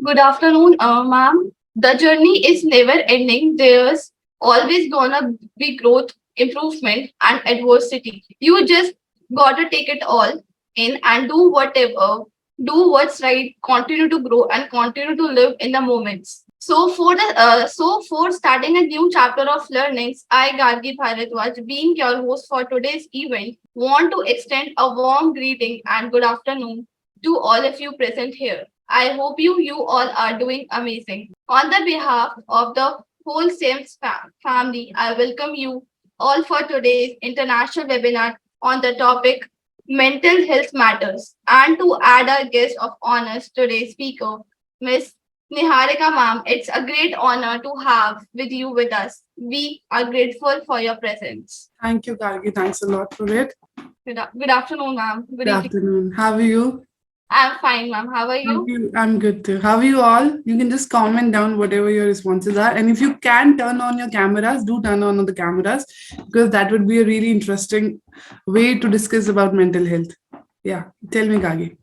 Good afternoon, ma'am. The journey is never ending. There's always gonna be growth, improvement, and adversity. You just gotta take it all in and do whatever, do what's right, continue to grow, and continue to live in the moments. So for starting a new chapter of learnings, I Gargi Bharadwaj, being your host for today's event, want to extend a warm greeting and good afternoon to all of you present here. I hope you all are doing amazing. On the behalf of the whole SEMS family, I welcome you all for today's international webinar on the topic Mental Health Matters. And to add our guest of honors, today's speaker, Miss Niharika ma'am, it's a great honor to have with you with us. We are grateful for your presence. Thank you, Gargi. Thanks a lot for it. Good afternoon, ma'am. Good Good evening. afternoon. How are you? I'm fine, ma'am. How are Thank you? you. I'm good too. How are you all? You can just comment down whatever your responses are. And if you can turn on your cameras, do turn on the cameras because that would be a really interesting way to discuss about mental health. Yeah. Tell me, Gagi.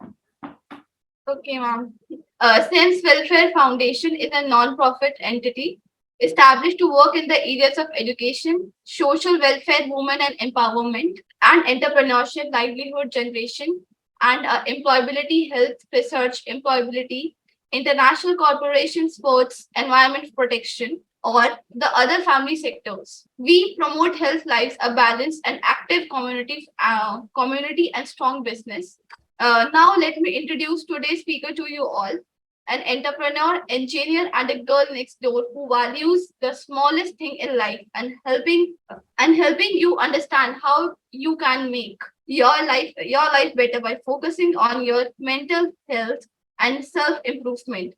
Okay, ma'am. SEMS Welfare Foundation is a non-profit entity established to work in the areas of education, social welfare, women and empowerment, and entrepreneurship, livelihood generation, and employability, health, research, employability, international cooperation, sports, environment protection, or the other family sectors. We promote health lives, a balanced and active community and strong business. Now, let me introduce today's speaker to you all, an entrepreneur, engineer, and a girl next door who values the smallest thing in life and helping you understand how you can make your life better by focusing on your mental health and self improvement.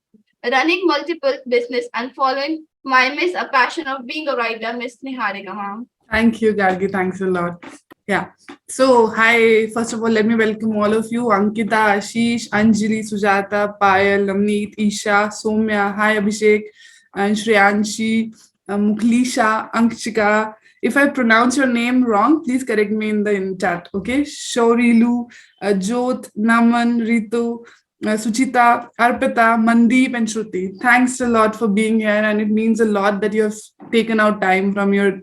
Running multiple business and following my miss a passion of being a writer, Miss Niharika, ma'am. Thank you, Gargi. Thanks a lot. Yeah. So, hi. First of all, let me welcome all of you Ankita, Ashish, Anjali, Sujata, Payal, Lamneet, Isha, Somya. Hi, Abhishek, and Shreyanshi, Muklisha, Ankshika. If I pronounce your name wrong, please correct me in chat. Okay. Shorilu, Jot, Naman, Ritu, Suchita, Arpita, Mandeep, and Shruti. Thanks a lot for being here, and it means a lot that you have taken out time from your,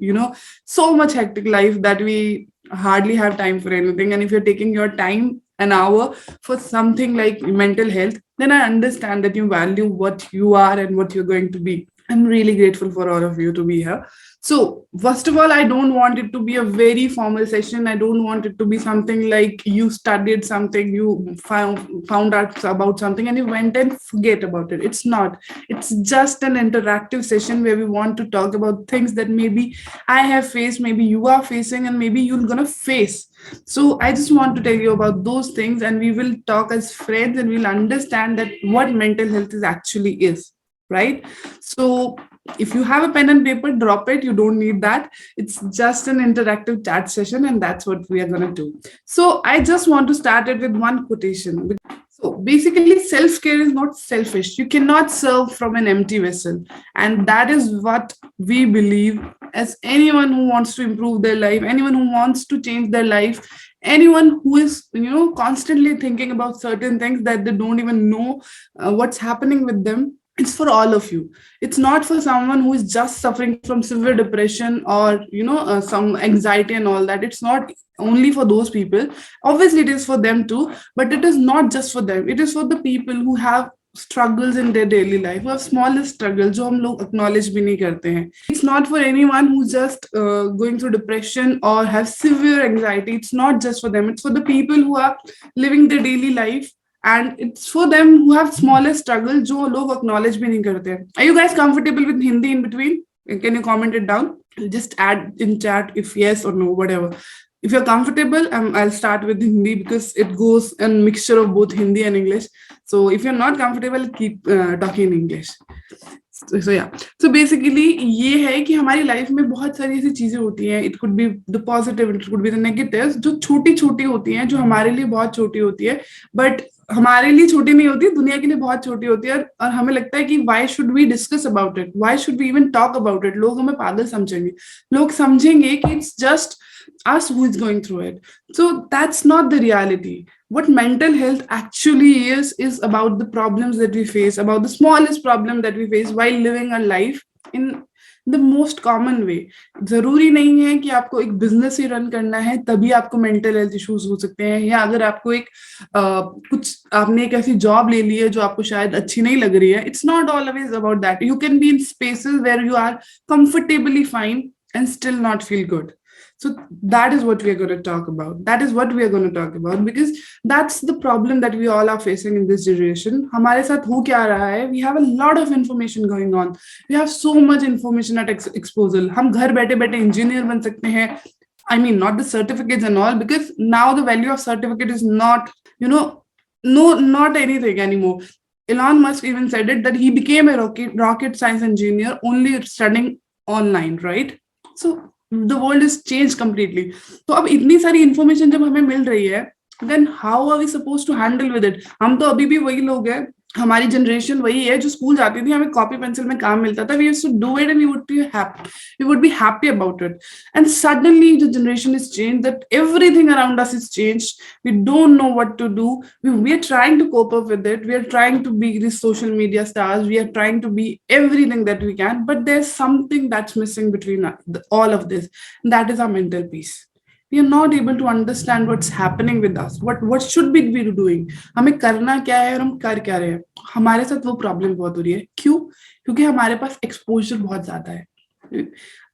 so much hectic life that we hardly have time for anything. And if you're taking your time, an hour for something like mental health, then I understand that you value what you are and what you're going to be. I'm really grateful for all of you to be here. So, first of all, I don't want it to be a very formal session. I don't want it to be something like you studied something, you found out about something, and you went and forget about it. It's not. It's just an interactive session where we want to talk about things that maybe I have faced, maybe you are facing, and maybe you're gonna face. So I just want to tell you about those things, and we will talk as friends, and we'll understand that what mental health is actually is, right? So if you have a pen and paper, drop it. You don't need that. It's just an interactive chat session, and that's what we are going to do. So I just want to start it with one quotation. So basically, self care is not selfish. You cannot serve from an empty vessel. And that is what we believe as anyone who wants to improve their life, anyone who wants to change their life, anyone who is, constantly thinking about certain things that they don't even know what's happening with them. It's for all of you. It's not for someone who is just suffering from severe depression or some anxiety and all that. It's not only for those people. Obviously it is for them too, but it is not just for them. It is for the people who have struggles in their daily life, who have smallest struggles जो हम लोग acknowledge भी नहीं करते हैं. It's not for anyone who's just going through depression or have severe anxiety. It's not just for them. It's for the people who are living their daily life, and it's for them who have smallest struggle जो लोग acknowledge भी नहीं करते. Are you guys comfortable with Hindi in between? Can you comment it down? Just add in chat if yes or no, whatever. If you're comfortable, I'll start with Hindi because it goes a mixture of both Hindi and English. So if you're not comfortable, keep talking in English. So yeah. So basically ये है कि हमारी life में बहुत सारी ऐसी चीजें होती हैं. It could be the positive, it could be the negatives, जो छोटी छोटी होती हैं, जो हमारे लिए बहुत छोटी होती है, but हमारे लिए छोटी नहीं होती, दुनिया के लिए बहुत छोटी होती है. और हमें लगता है कि why should we discuss about it, why should we even talk about it. लोग हमें पागल समझेंगे. लोग समझेंगे कि it's just us who is going through it. So that's not the reality. What mental health actually is about the problems that we face, about the smallest problem that we face while living a life in the most common way. जरूरी नहीं है कि आपको एक business ही run करना है तभी आपको मेंटल हेल्थ इश्यूज हो सकते हैं, या अगर आपको एक कुछ आपने एक ऐसी जॉब ले ली है जो आपको शायद अच्छी नहीं लग रही है. It's not always about that. You can be in spaces where you are comfortably fine and still not feel good. So that is what we are going to talk about. That is what we are going to talk about, because that's the problem that we all are facing in this generation. हमारे साथ हो क्या रहा है? We have a lot of information going on. We have so much information at exposure. हम घर बैठे बैठे इंजीनियर बन सकते हैं. I mean, not the certificates and all, because now the value of certificate is not, not anything anymore. Elon Musk even said it that he became a rocket science engineer only studying online, right? So the world is changed completely. तो अब इतनी सारी information जब हमें मिल रही है, then how are we supposed to handle with it? हम तो अभी भी वही लोग हैं, हमारी जनरेशन वही है जो स्कूल जाती थी, हमें कॉपी पेंसिल में काम मिलता था, we used to do it and we would be happy about it. And suddenly the generation is changed, that everything around us is changed. We don't know what to do. We are trying to cope up with it. We are trying to be these social media stars. We are trying to be everything that we can, but there's something that's missing between all of this. And that is our mental peace. We are not able to understand what's happening with us. What should we be doing? हमें करना क्या है और हम कर क्या रहे हैं? हमारे साथ वो प्रॉब्लम बहुत हो रही है. क्यों? क्योंकि हमारे पास एक्सपोजर बहुत ज्यादा है.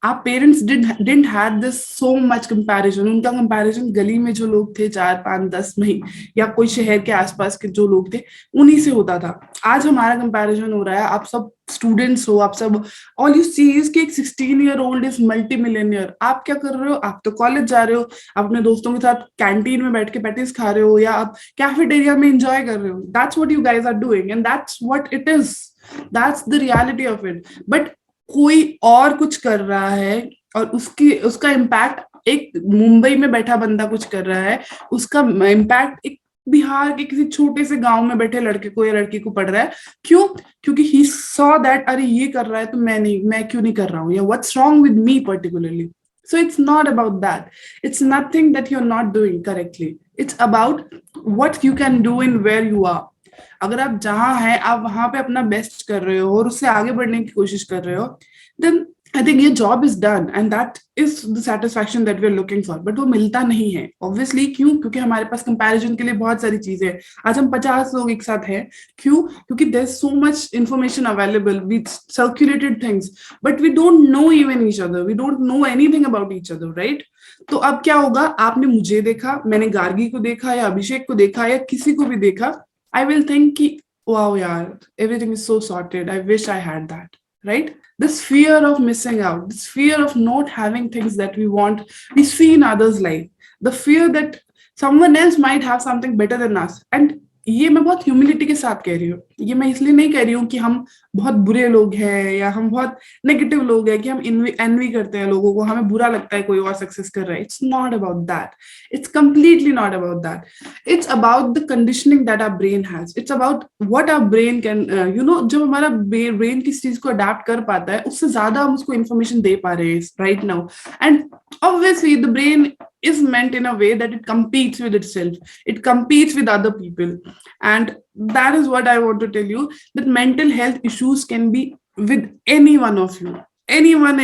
Our parents didn't had this so much comparison. उनका comparison गली में जो लोग थे 4, 5, 10 में, या कोई शहर के आसपास के जो लोग थे उन्हीं से होता था. आज हमारा comparison हो रहा है. आप सब स्टूडेंट्स हो, आप सब ऑल यू सी इज कि एक 16-year-old इज मल्टी मिलियनियर. आप क्या कर रहे हो? आप तो कॉलेज जा रहे हो, अपने दोस्तों के साथ कैंटीन में बैठ के पैटीज खा रहे हो, या आप कैफेटेरिया में एंजॉय कर रहे हो. That's what you guys are doing and that's what it is. That's the reality of it. But कोई और कुछ कर रहा है और उसका इम्पैक्ट एक मुंबई में बैठा बंदा कुछ कर रहा है, उसका इम्पैक्ट एक बिहार के किसी छोटे से गांव में बैठे लड़के को या लड़की को पड़ रहा है. क्यों? क्योंकि ही सॉ दैट अरे ये कर रहा है तो मैं क्यों नहीं कर रहा हूँ, या what's wrong with me particularly. So it's not about that. It's nothing that you're not doing correctly. It's about what you can do in where you are. अगर आप जहां हैं आप वहां पे अपना बेस्ट कर रहे हो और उससे आगे बढ़ने की कोशिश कर रहे हो, then I think your job is done and that is the satisfaction that we're looking for. But वो मिलता नहीं है obviously. क्यों? क्योंकि हमारे पास comparison के लिए बहुत सारी चीजें हैं. आज हम 50 लोग एक साथ हैं. क्यों? क्योंकि there's so much information available. We circulated things but we don't know even each other. We don't know anything about each other, right? तो अब क्या होगा? आपने मुझे देखा, मैंने गार्गी को देखा या अभिषेक को देखा या किसी को भी देखा, I will think कि wow यार, everything is so sorted. I wish I had that, right? This fear of missing out, this fear of not having things that we want, we see in others' life. The fear that someone else might have something better than us. And ये मैं बहुत humility के साथ कह रही हूँ. ये मैं इसलिए नहीं कह रही हूँ कि हम बहुत बुरे लोग हैं या हम बहुत नेगेटिव लोग हैं कि हम एनवी करते हैं लोगों को, हमें बुरा लगता है कोई और सक्सेस कर रहा है. It's not about that. It's completely not about that. It's about the conditioning that our brain has. It's about what our brain can जब हमारा ब्रेन किस चीज को अडेप्ट कर पाता है उससे ज्यादा हम उसको इन्फॉर्मेशन दे पा रहे हैं right now. And obviously the brain is meant in a way that it competes with itself, it competes with other people, and that is what I want to tell you, that mental health issues can be with any one of you, anyone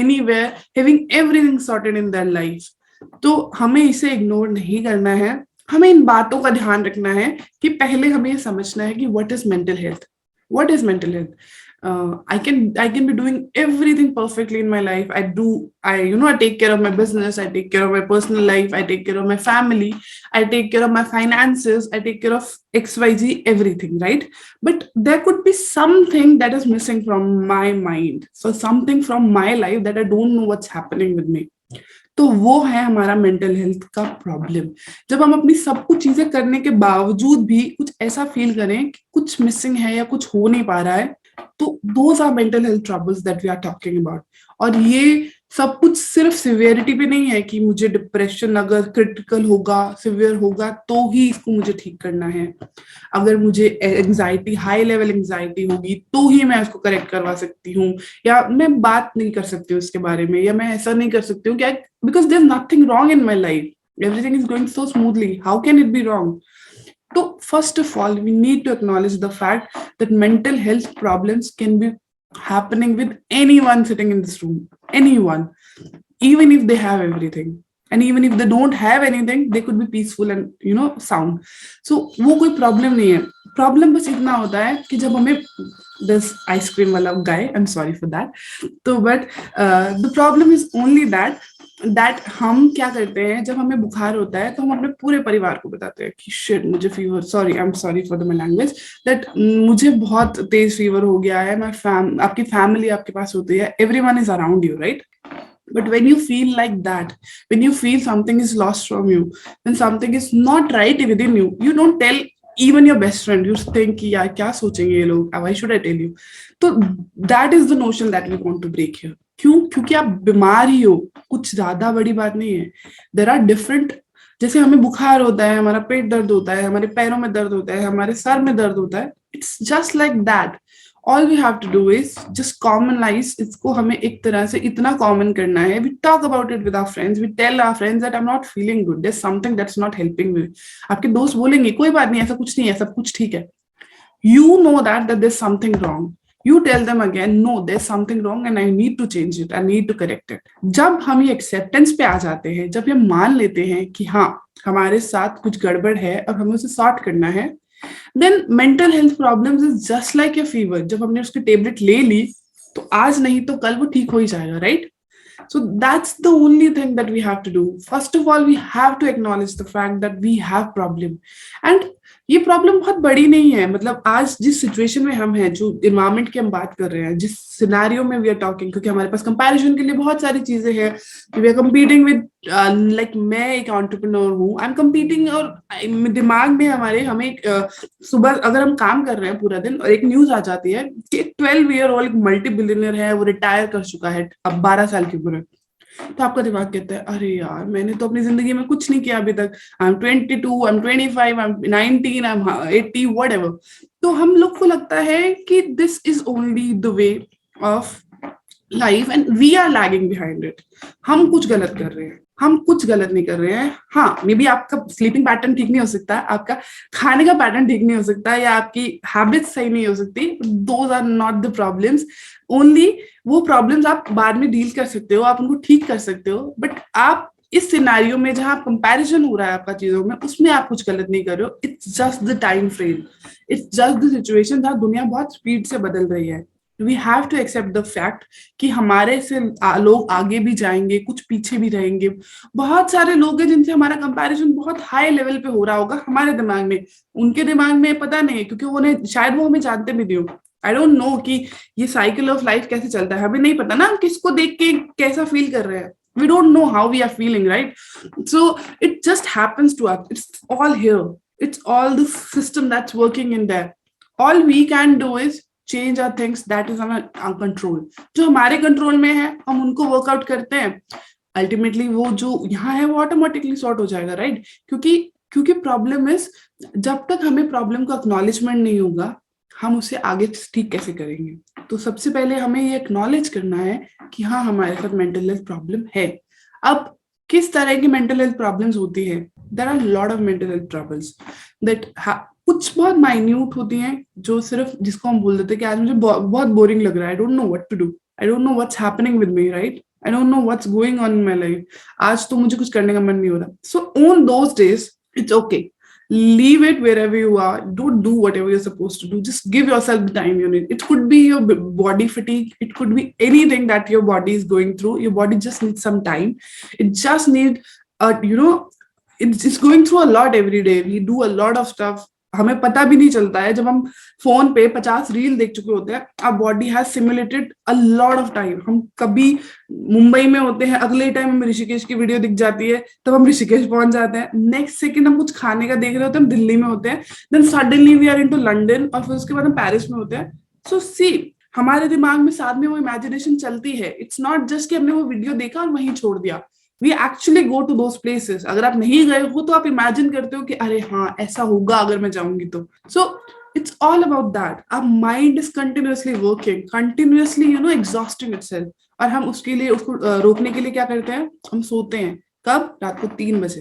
anywhere, having everything sorted in their life. तो हमें इसे ignore नहीं करना है. हमें इन बातों का ध्यान रखना है कि पहले हमें ये समझना है कि what is mental health. What is mental health? I can be doing everything perfectly in my life. I take care of my business, I take care of my personal life, I take care of my family, I take care of my finances, I take care of XYZ, everything, right? But there could be something that is missing from my mind. So something from my life that I don't know what's happening with me. तो वो है हमारा mental health का problem. जब हम अपनी सब कुछ चीजें करने के बावजूद भी कुछ ऐसा फील करें कि कुछ मिसिंग है या कुछ हो नहीं पा रहा है, तो those are mental health troubles that we are talking about. और ये सब कुछ सिर्फ सिवियरिटी पे नहीं है कि मुझे डिप्रेशन अगर क्रिटिकल होगा, सिवियर होगा तो ही इसको मुझे ठीक करना है। अगर मुझे एंजाइटी, हाई लेवल एंजाइटी होगी तो ही मैं उसको करेक्ट करवा सकती हूँ, या मैं बात नहीं कर सकती हूँ उसके बारे में, या मैं ऐसा नहीं कर सकती हूँ क्या, because there is nothing wrong in my life, everything is going so smoothly, how can it be wrong? So first of all, we need to acknowledge the fact that mental health problems can be happening with anyone sitting in this room, anyone, even if they have everything, and even if they don't have anything, they could be peaceful and sound. So वो कोई problem नहीं है। Problem बस इतना होता है कि जब हमें this आइसक्रीम वाला गाय, I am sorry for that, तो but the problem is only that हम क्या करते हैं, जब हमें बुखार होता है तो हम अपने पूरे परिवार को बताते हैं कि शिट मुझे fever, sorry I am sorry for the my language, that मुझे बहुत तेज फीवर हो गया है। आपकी फैमिली आपके पास होती है, everyone is around you, right? But when you feel like that, when you feel something is lost from you, when something is not right within you, you don't tell even your best friend. You think कि यार क्या सोचेंगे ये लोग, why should I tell you? तो that is the notion that we want to break here. क्यों? क्योंकि आप बीमार ही हो, कुछ ज्यादा बड़ी बात नहीं है। There are different, जैसे हमें बुखार होता है, हमारा पेट दर्द होता है, हमारे पैरों में दर्द होता है, हमारे सर में दर्द होता है, it's just like that. All we have to do is just commonize इसको, हमें एक तरह से इतना कॉमन करना है। We talk about it with our friends, we tell our friends that I'm not feeling good, there's something that's not helping me. आपके दोस्त बोलेंगे कोई बात नहीं, ऐसा कुछ नहीं है, सब कुछ ठीक है। You know that there's something wrong. You tell them again, no, there's something wrong and I need to change it, I need to correct it. जब हम ये एक्सेप्टेंस पे आ जाते हैं, जब ये मान लेते हैं कि हाँ हमारे साथ कुछ गड़बड़ है और हमें उसे सॉर्ट करना है, then mental health problems is just like a fever. जब हमने उसकी टेबलेट ले ली तो आज नहीं तो कल वो ठीक हो ही जाएगा, right? So that's the only thing that we have to do. First of all, we have to acknowledge the fact that we have problem. And ये प्रॉब्लम बहुत बड़ी नहीं है। मतलब आज जिस सिचुएशन में हम हैं, जो इन्वायरमेंट की हम बात कर रहे हैं, जिस सिनेरियो में वी आर टॉकिंग, क्योंकि हमारे पास कंपैरिजन के लिए बहुत सारी चीजें हैं, we are competing with, like मैं एक एंटरप्रेन्योर हूँ, आई एम कंपीटिंग, और दिमाग में हमें सुबह अगर हम काम कर रहे हैं पूरा दिन और एक न्यूज आ जाती है कि 12 ईयर ओल्ड मल्टी बिलियनर है, वो रिटायर कर चुका है अब 12 साल की उम्र, तो आपका दिमाग कहता है अरे यार मैंने तो अपनी जिंदगी में कुछ नहीं किया अभी तक, I am 22, I am 25, I am 19, I am 80, whatever. तो हम लोग को लगता है कि this is only the way of life and we are lagging behind it. हम कुछ गलत कर रहे हैं, हम कुछ गलत नहीं कर रहे हैं। हाँ, मे बी आपका स्लीपिंग पैटर्न ठीक नहीं हो सकता, आपका खाने का पैटर्न ठीक नहीं हो सकता, या आपकी हैबिट्स सही नहीं हो सकती, those are not the problems. Only वो प्रॉब्लम्स आप बाद में डील कर सकते हो, आप उनको ठीक कर सकते हो, बट आप इस सिनेरियो में जहां कंपैरिजन हो रहा है आपका चीजों में, उसमें आप कुछ गलत नहीं कर रहे हो। It's just the time frame, it's just the situation जहां दुनिया बहुत स्पीड से बदल रही है। We have to accept the fact कि हमारे से लोग आगे भी जाएंगे, कुछ पीछे भी रहेंगे। बहुत सारे लोग हैं जिनसे हमारा कंपैरिजन बहुत हाई लेवल पे हो रहा होगा हमारे दिमाग में, उनके दिमाग में पता नहीं है, क्योंकि उन्हें शायद वो हमें जानते भी नहीं हो। आई डोंट नो कि ये साइकिल ऑफ लाइफ कैसे चलता है, हमें नहीं पता ना हम किसको देख के कैसा फील कर रहे हैं। We don't know how we are feeling, right? So it just happens to us. It's all here. It's all the system that's working in there. All we can do is change our things that is on our control. जो हमारे control में है हम उनको workout करते हैं, ultimately वो जो यहाँ है वो ऑटोमेटिकली सॉर्ट हो जाएगा, राइट? क्योंकि प्रॉब्लम इज, जब तक हमें प्रॉब्लम का एक्नॉलेजमेंट नहीं होगा हम उसे आगे ठीक कैसे करेंगे। तो सबसे पहले हमें ये एक्नॉलेज करना है कि हाँ हमारे साथ मेंटल हेल्थ प्रॉब्लम है। अब किस तरह की मेंटल हेल्थ प्रॉब्लम्स होती है? There are lot of mental health problems that कुछ बहुत माइन्यूट होती हैं, जो सिर्फ जिसको हम बोल देते हैं कि आज मुझे बहुत बोरिंग लग रहा है, I don't know what to do, I don't know what's happening with me, right? I don't know what's going on in my life, आज तो मुझे कुछ करने का मन नहीं हो रहा। So on those days it's okay, leave it wherever you are, don't do whatever you're supposed to do, just give yourself the time you need. It could be your body fatigue, it could be anything that your body is going through. Your body just needs some time, it just needs it's going through a lot every day. We do a lot of stuff, हमें पता भी नहीं चलता है, जब हम phone पे 50 reel देख चुके होते हैं, our body has simulated a lot of time. हम कभी मुंबई में होते हैं, अगले टाइम हमें ऋषिकेश की वीडियो दिख जाती है, तब हम ऋषिकेश पहुंच जाते हैं, नेक्स्ट सेकंड हम कुछ खाने का देख रहे होते हैं, हम दिल्ली में होते हैं, then suddenly we are into London, और फिर उसके बाद हम पेरिस में होते हैं। सो सी हमारे दिमाग में साथ में वो इमेजिनेशन चलती है. इट्स नॉट जस्ट कि हमने वो वीडियो देखा और वहीं छोड़ दिया. We actually go to those places. अगर आप नहीं गए हो तो आप इमेजिन करते हो कि अरे हाँ ऐसा होगा अगर मैं जाऊंगी तो. सो it's all about that. Our mind is continuously working, continuously exhausting itself. और हम उसके लिए उसको रोकने के लिए क्या करते हैं, हम सोते हैं. कब? रात को 3 बजे.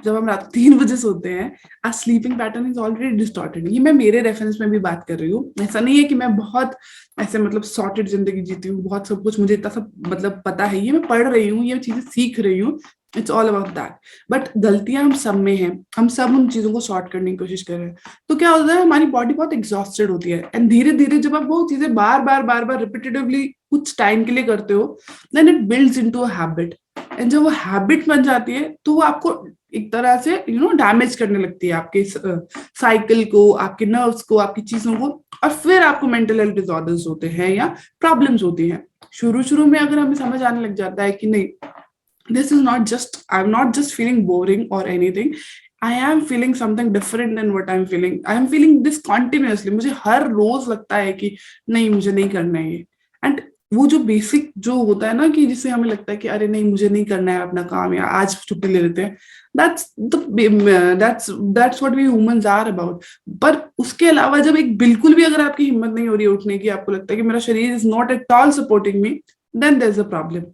जब हम रात को 3 बजे सोते हैं, our sleeping pattern is already distorted. ये मैं मेरे रेफरेंस में भी बात कर रही हूँ. ऐसा नहीं है कि मैं बहुत ऐसे मतलब सॉर्टेड जिंदगी जीती हूँ, बहुत सब कुछ मुझे इतना सब मतलब पता है. ये मैं पढ़ रही हूँ, ये चीजें सीख रही हूँ. It's all about that. But गलतियां हम सब में हैं. हम सब उन चीजों को सॉर्ट करने की कोशिश कर रहे हैं. तो क्या होता है, हमारी बॉडी बहुत एग्जॉस्टेड होती है. एंड धीरे धीरे जब आप वो चीजें बार बार रिपीटेटिवली कुछ टाइम के लिए करते हो, then it builds into a habit. And जब वो हैबिट बन जाती है तो वो आपको एक तरह से डैमेज करने लगती है आपके साइकिल को, आपके नर्व्स को, आपकी चीजों को. और फिर आपको मेंटल हेल्थ डिसऑर्डर्स होते हैं या प्रॉब्लम्स होती हैं. शुरू शुरू में अगर हमें समझ आने लग जाता है कि नहीं, this is not just, I'm not just feeling boring or anything, I am feeling something different than what I'm feeling. I am feeling this continuously. मुझे हर रोज लगता है कि नहीं मुझे नहीं करना है ये. एंड वो जो बेसिक जो होता है ना कि जिससे हमें लगता है कि अरे नहीं मुझे नहीं करना है अपना काम, या आज छुट्टी ले लेते हैं. that's what we humans are about. पर उसके अलावा जब एक बिल्कुल भी अगर आपकी हिम्मत नहीं हो रही है उठने की, आपको लगता है कि मेरा शरीर is not at all supporting me, then there's a problem.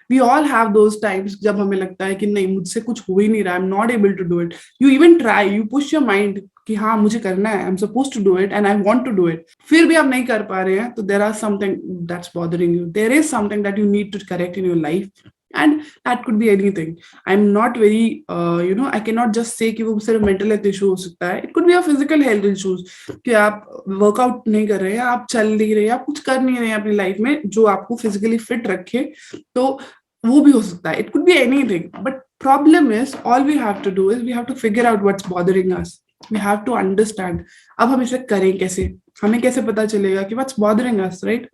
We all have those times जब हमें लगता है कि नहीं मुझसे कुछ हो ही नहीं रहा, I'm not able to do it. You even try, you push your mind कि हाँ मुझे करना है, I'm supposed to do it and I want to do it. फिर भी आप नहीं कर पा रहे हैं तो there are something that's bothering you. There is something that you need to correct in your life. And that could be anything. I'm not very, I cannot just say कि वो सिर्फ mental health issue हो सकता है. It could be a physical health issues कि आप workout नहीं कर रहे हैं, आप चल नहीं रहे हैं, आप कुछ कर नहीं रहे हैं अपनी लाइफ में जो आपको फिजिकली फिट रखे, तो वो भी हो सकता है. It could be anything. But problem is, all we have to do is we have to figure out what's bothering us. We have to understand. अब हम इसे करें कैसे, हमें कैसे पता चलेगा कि what's bothering us, right?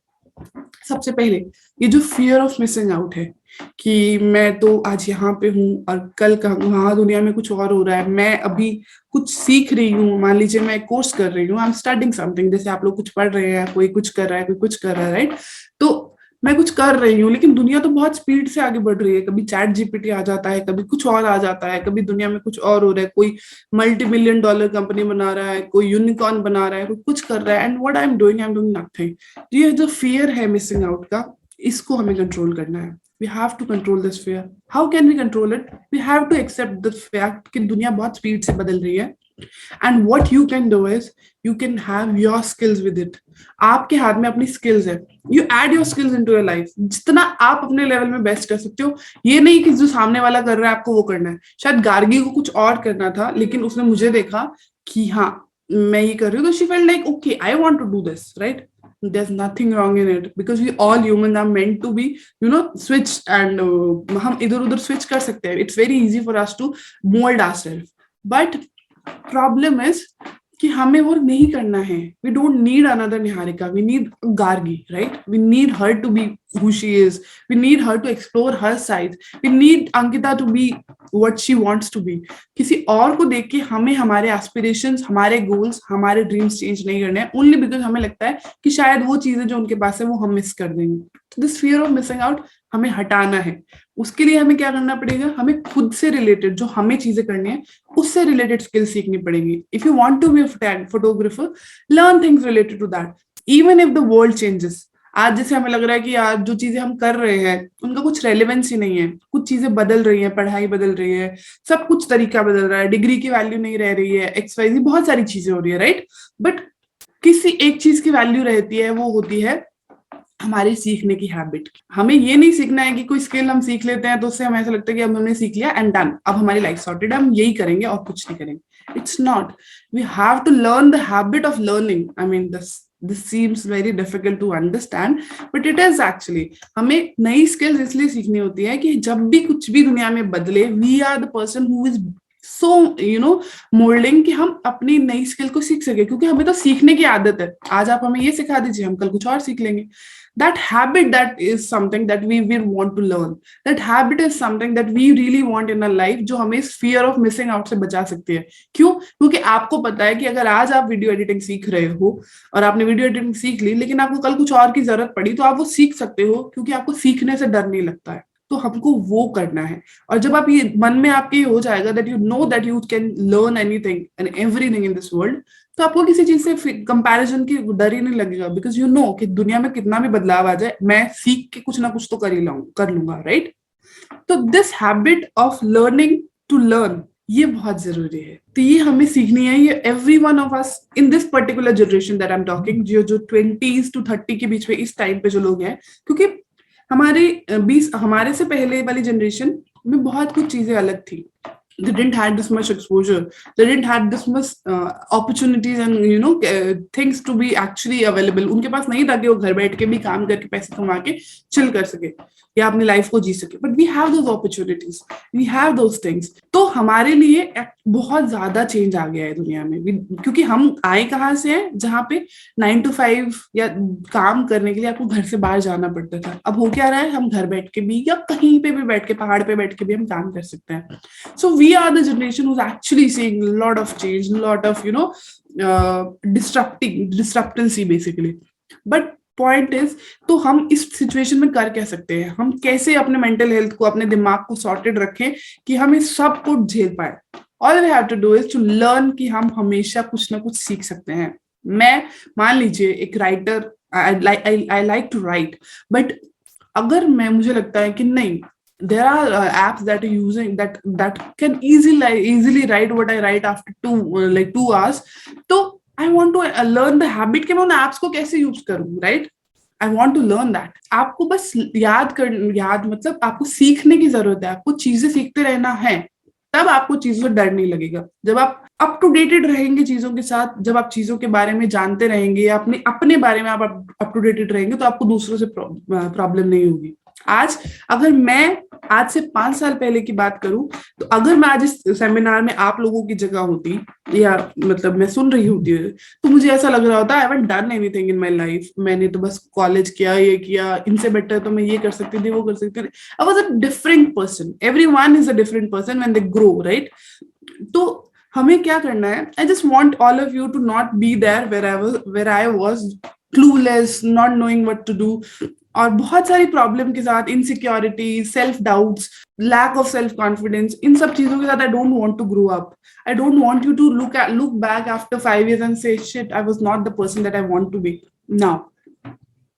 सबसे पहले ये जो फियर ऑफ मिसिंग आउट है कि मैं तो आज यहाँ पे हूँ और कल वहां दुनिया में कुछ और हो रहा है. मैं अभी कुछ सीख रही हूँ, मान लीजिए मैं कोर्स कर रही हूँ, आई एम स्टडिंग समथिंग. जैसे आप लोग कुछ पढ़ रहे हैं, कोई कुछ कर रहा है, कोई कुछ कर रहा है, राइट? तो मैं कुछ कर रही हूँ लेकिन दुनिया तो बहुत स्पीड से आगे बढ़ रही है. कभी चैट जीपीटी आ जाता है, कभी कुछ और आ जाता है, कभी दुनिया में कुछ और हो रहा है. कोई $multi-billion कंपनी बना रहा है, कोई यूनिकॉर्न बना रहा है, कोई कुछ कर रहा है. And what I am doing nothing. ये जो फियर है मिसिंग आउट का, इसको हमें कंट्रोल करना है. We have to control this fear. How can we control it? We have to accept the fact कि दुनिया बहुत स्पीड से बदल रही है. And what you can do is you can have your skills with it. आपके हाथ में अपनी skills है. You add your skills into your life. जितना आप अपने लेवल में बेस्ट कर सकते हो. ये नहीं कि जो सामने वाला कर रहा है आपको वो करना है. शायद गार्गी को कुछ और करना था लेकिन उसने मुझे देखा कि हाँ मैं ये कर रही हूँ, तो she felt like okay I want to do this, right? There's nothing wrong in it because we all humans are meant to be switched and हम इधर उधर switch कर सकते हैं. It's very easy for us to mold ourselves. But problem is कि हमें वो नहीं करना है. We don't need another Niharika. We need Gargi, right? We need her to be who she is. We need her to explore her sides. We need Ankita to be what she wants to be. किसी और को देख के हमें हमारे aspirations, हमारे goals, हमारे dreams change नहीं करने हैं only because हमें लगता है कि शायद वो चीजें जो उनके पास है वो हम मिस कर देंगे. तो this fear of missing out हमें हटाना है. उसके लिए हमें क्या करना पड़ेगा, हमें खुद से रिलेटेड जो हमें चीजें करनी है उससे रिलेटेड स्किल सीखनी पड़ेगी. If you want to be a photographer, learn things related to that even if the world changes. आज जैसे हमें लग रहा है कि आज जो चीजें हम कर रहे हैं उनका कुछ रेलेवेंस ही नहीं है, कुछ चीजें बदल रही हैं, पढ़ाई बदल रही है, सब कुछ तरीका बदल रहा है, डिग्री की वैल्यू नहीं रह रही है, XYZ बहुत सारी चीजें हो रही है, राइट? बट किसी एक चीज की वैल्यू रहती है, वो होती है हमारी सीखने की हैबिट. हमें ये नहीं सीखना है कि कोई स्किल हम सीख लेते हैं तो उससे हमें ऐसा लगता है कि अब हमने सीख लिया एंड डन, अब हमारी लाइफ सॉर्टेड, हम यही करेंगे और कुछ नहीं करेंगे. It's not. We have to learn the habit of learning. I mean this seems very difficult to understand but it is actually. हमें नई स्किल्स इसलिए सीखनी होती है कि जब भी कुछ भी दुनिया में बदले, we are the person who is so moulding कि हम अपनी नई स्किल को सीख सके, क्योंकि हमें तो सीखने की आदत है। आज आप हमें ये सिखा दीजिए, हम कल कुछ और सीख लेंगे। That habit, that is something that we will want to learn. That habit is something that we really want in a life, जो हमें इस फियर ऑफ मिसिंग आउट से बचा सकती है। क्यों? क्योंकि आपको पता है कि अगर आज आप वीडियो एडिटिंग सीख रहे हो और आपने वीडियो एडिटिंग सीख ली, लेकिन आपको कल कुछ और की जरूरत पड़ी, तो आप वो सीख सकते हो, क्योंकि आपको सीखने से डर नहीं लगता है। तो हमको वो करना है। और जब आप ये मन में आपके हो जाएगा that you know that you can learn anything and everything in this world, तो आपको किसी चीज से कंपैरिजन की डर ही नहीं लगेगा, बिकॉज यू नो कि दुनिया में कितना भी बदलाव आ जाए, मैं सीख के कुछ ना कुछ तो कर लूंगा, राइट? तो this habit of learning to learn, ये बहुत जरूरी है। तो ये हमें सीखनी है, ये every one of us in this particular generation that I am talking, जो जो 20s to 30 के बीच में इस टाइम पे जो लोग हैं, क्योंकि हमारे 20 हमारे से पहले वाली जनरेशन में बहुत कुछ चीजें अलग थी। They didn't had this much exposure, they didn't had this much opportunities and things to be actually available. उनके पास नहीं था कि वो घर बैठ के भी काम करके पैसे कमा के चिल कर सके या अपनी लाइफ को जी सके, but we have those opportunities, we have those things. तो हमारे लिए बहुत ज्यादा चेंज आ गया है दुनिया में, क्योंकि हम आए कहाँ से हैं, जहाँ पे 9 to 5 या काम करने के लिए आपको घर से बाहर जाना पड़ता था। अब हो क्या रहा है, हम घर बैठ के भी या कहीं पे भी बैठ के, पहाड़ पे बैठ के भी हम काम कर सकते हैं। So we are the generation who's actually seeing a lot of change, a lot of disruptancy basically. But point is, तो हम इस सिचुएशन में कर क्या सकते हैं, हम कैसे अपने मेंटल हेल्थ को, अपने दिमाग को सॉर्टेड रखें कि हम इस सब को झेल पाए। All we have to do is to learn कि हम हमेशा कुछ ना कुछ सीख सकते हैं। मैं मान लीजिए एक writer, I like to write, but अगर मुझे लगता है कि नहीं, there are apps that are using that can easily write what I write after 2 hours. तो I want to learn the habit कि मैं उन apps को कैसे यूज करूँ, right? I want to learn that. आपको बस याद मतलब आपको सीखने की जरूरत है, आपको चीजें सीखते रहना है, तब आपको चीजों से डर नहीं लगेगा। जब आप अप टू डेटेड रहेंगे चीजों के साथ, जब आप चीजों के बारे में जानते रहेंगे, अपने बारे में आप अप टू डेटेड रहेंगे, तो आपको दूसरों से प्रॉब्लम नहीं होगी। आज अगर मैं आज से 5 साल पहले की बात करूं, तो अगर मैं आज इस सेमिनार में आप लोगों की जगह होती, या मतलब मैं सुन रही होती, तो मुझे ऐसा लग रहा होता, I haven't done anything in my life, मैंने तो बस कॉलेज किया, ये किया, इनसे बेटर तो मैं ये कर सकती थी, वो कर सकती थी। I was a different person. Everyone is a different person when they grow, right? तो हमें क्या करना है, I just want all of you to not be there where I was, clueless, not knowing what to do, और बहुत सारी problem के साथ, insecurity, self doubts, lack of self confidence, इन सब चीजों के साथ I don't want to grow up. I don't want you to look back after 5 years and say, shit, I was not the person that I want to be now.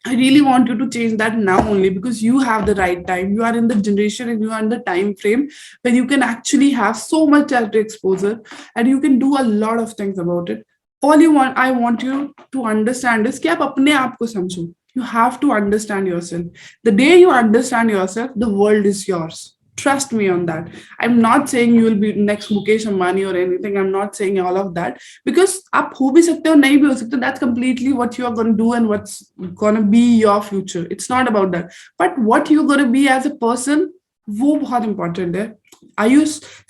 I really want you to change that now only, because you have the right time. You are in the generation and you are in the time frame where you can actually have so much exposure and you can do a lot of things about it. I want you to understand is कि आप अपने आप को समझो. You have to understand yourself. The day you understand yourself, the world is yours. Trust me on that. I'm not saying you will be next Mukesh Ambani or anything. I'm not saying all of that, because आप हो भी सकते हो, नहीं भी हो सकते. That's completely what you are going to do and what's going to be your future. It's not about that. But what you're going to be as a person, वो बहुत important है. Are you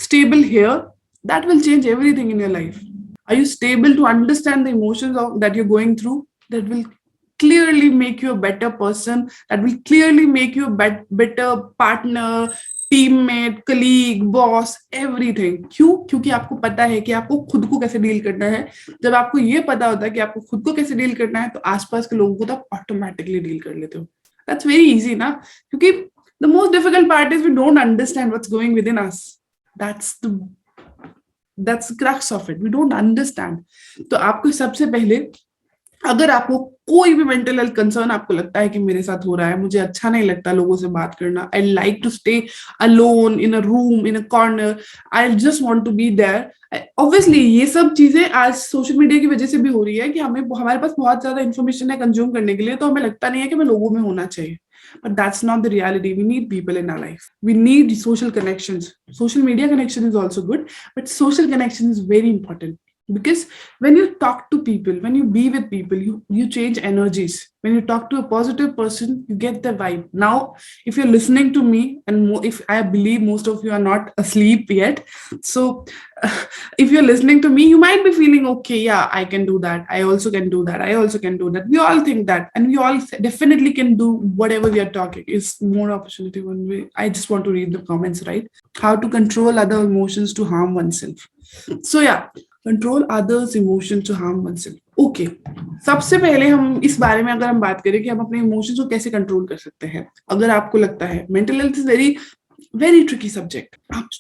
stable here? That will change everything in your life. Are you stable to understand the emotions that you're going through? That will clearly make you a better person. That will clearly make you a better partner, teammate, colleague, boss, everything. क्यों? क्योंकि आपको पता है कि आपको खुद को कैसे डील करना है। जब आपको ये पता होता है कि आपको खुद को कैसे डील करना है, तो आसपास के लोगों को तो आप ऑटोमेटिकली डील कर लेते हो। दैट्स वेरी इजी ना, क्योंकि the most difficult part is we don't understand what's going with in us. That's crux of it, we don't understand. तो आपको सबसे पहले, अगर आपको कोई भी मेंटल हेल्थ कंसर्न आपको लगता है कि मेरे साथ हो रहा है, मुझे अच्छा नहीं लगता लोगों से बात करना, I like to stay alone in a room, in a corner, I just want to be there. Obviously ये सब चीजें आज सोशल मीडिया की वजह से भी हो रही है कि हमारे पास बहुत ज्यादा इन्फॉर्मेशन है कंज्यूम करने के लिए, तो हमें लगता नहीं है कि हमें लोगों में होना चाहिए। But that's not the reality. We need people in our life. We need social connections. Social media connection is also good, but social connection is very important. Because when you talk to people, when you be with people, you change energies. When you talk to a positive person, you get the vibe. Now if you're listening to me, and if I believe most of you are not asleep yet, so if you're listening to me, you might be feeling, okay, yeah, I can do that, I also can do that, I also can do that. We all think that, and we all definitely can do whatever we are talking. Is more opportunity one way. I just want to read the comments, right? How to control other emotions to harm oneself. So yeah, control others emotion to harm oneself. Okay, सबसे पहले हम इस बारे में अगर हम बात करें कि हम अपने इमोशंस को कैसे कंट्रोल कर सकते हैं, अगर आपको लगता है mental health is very very tricky subject,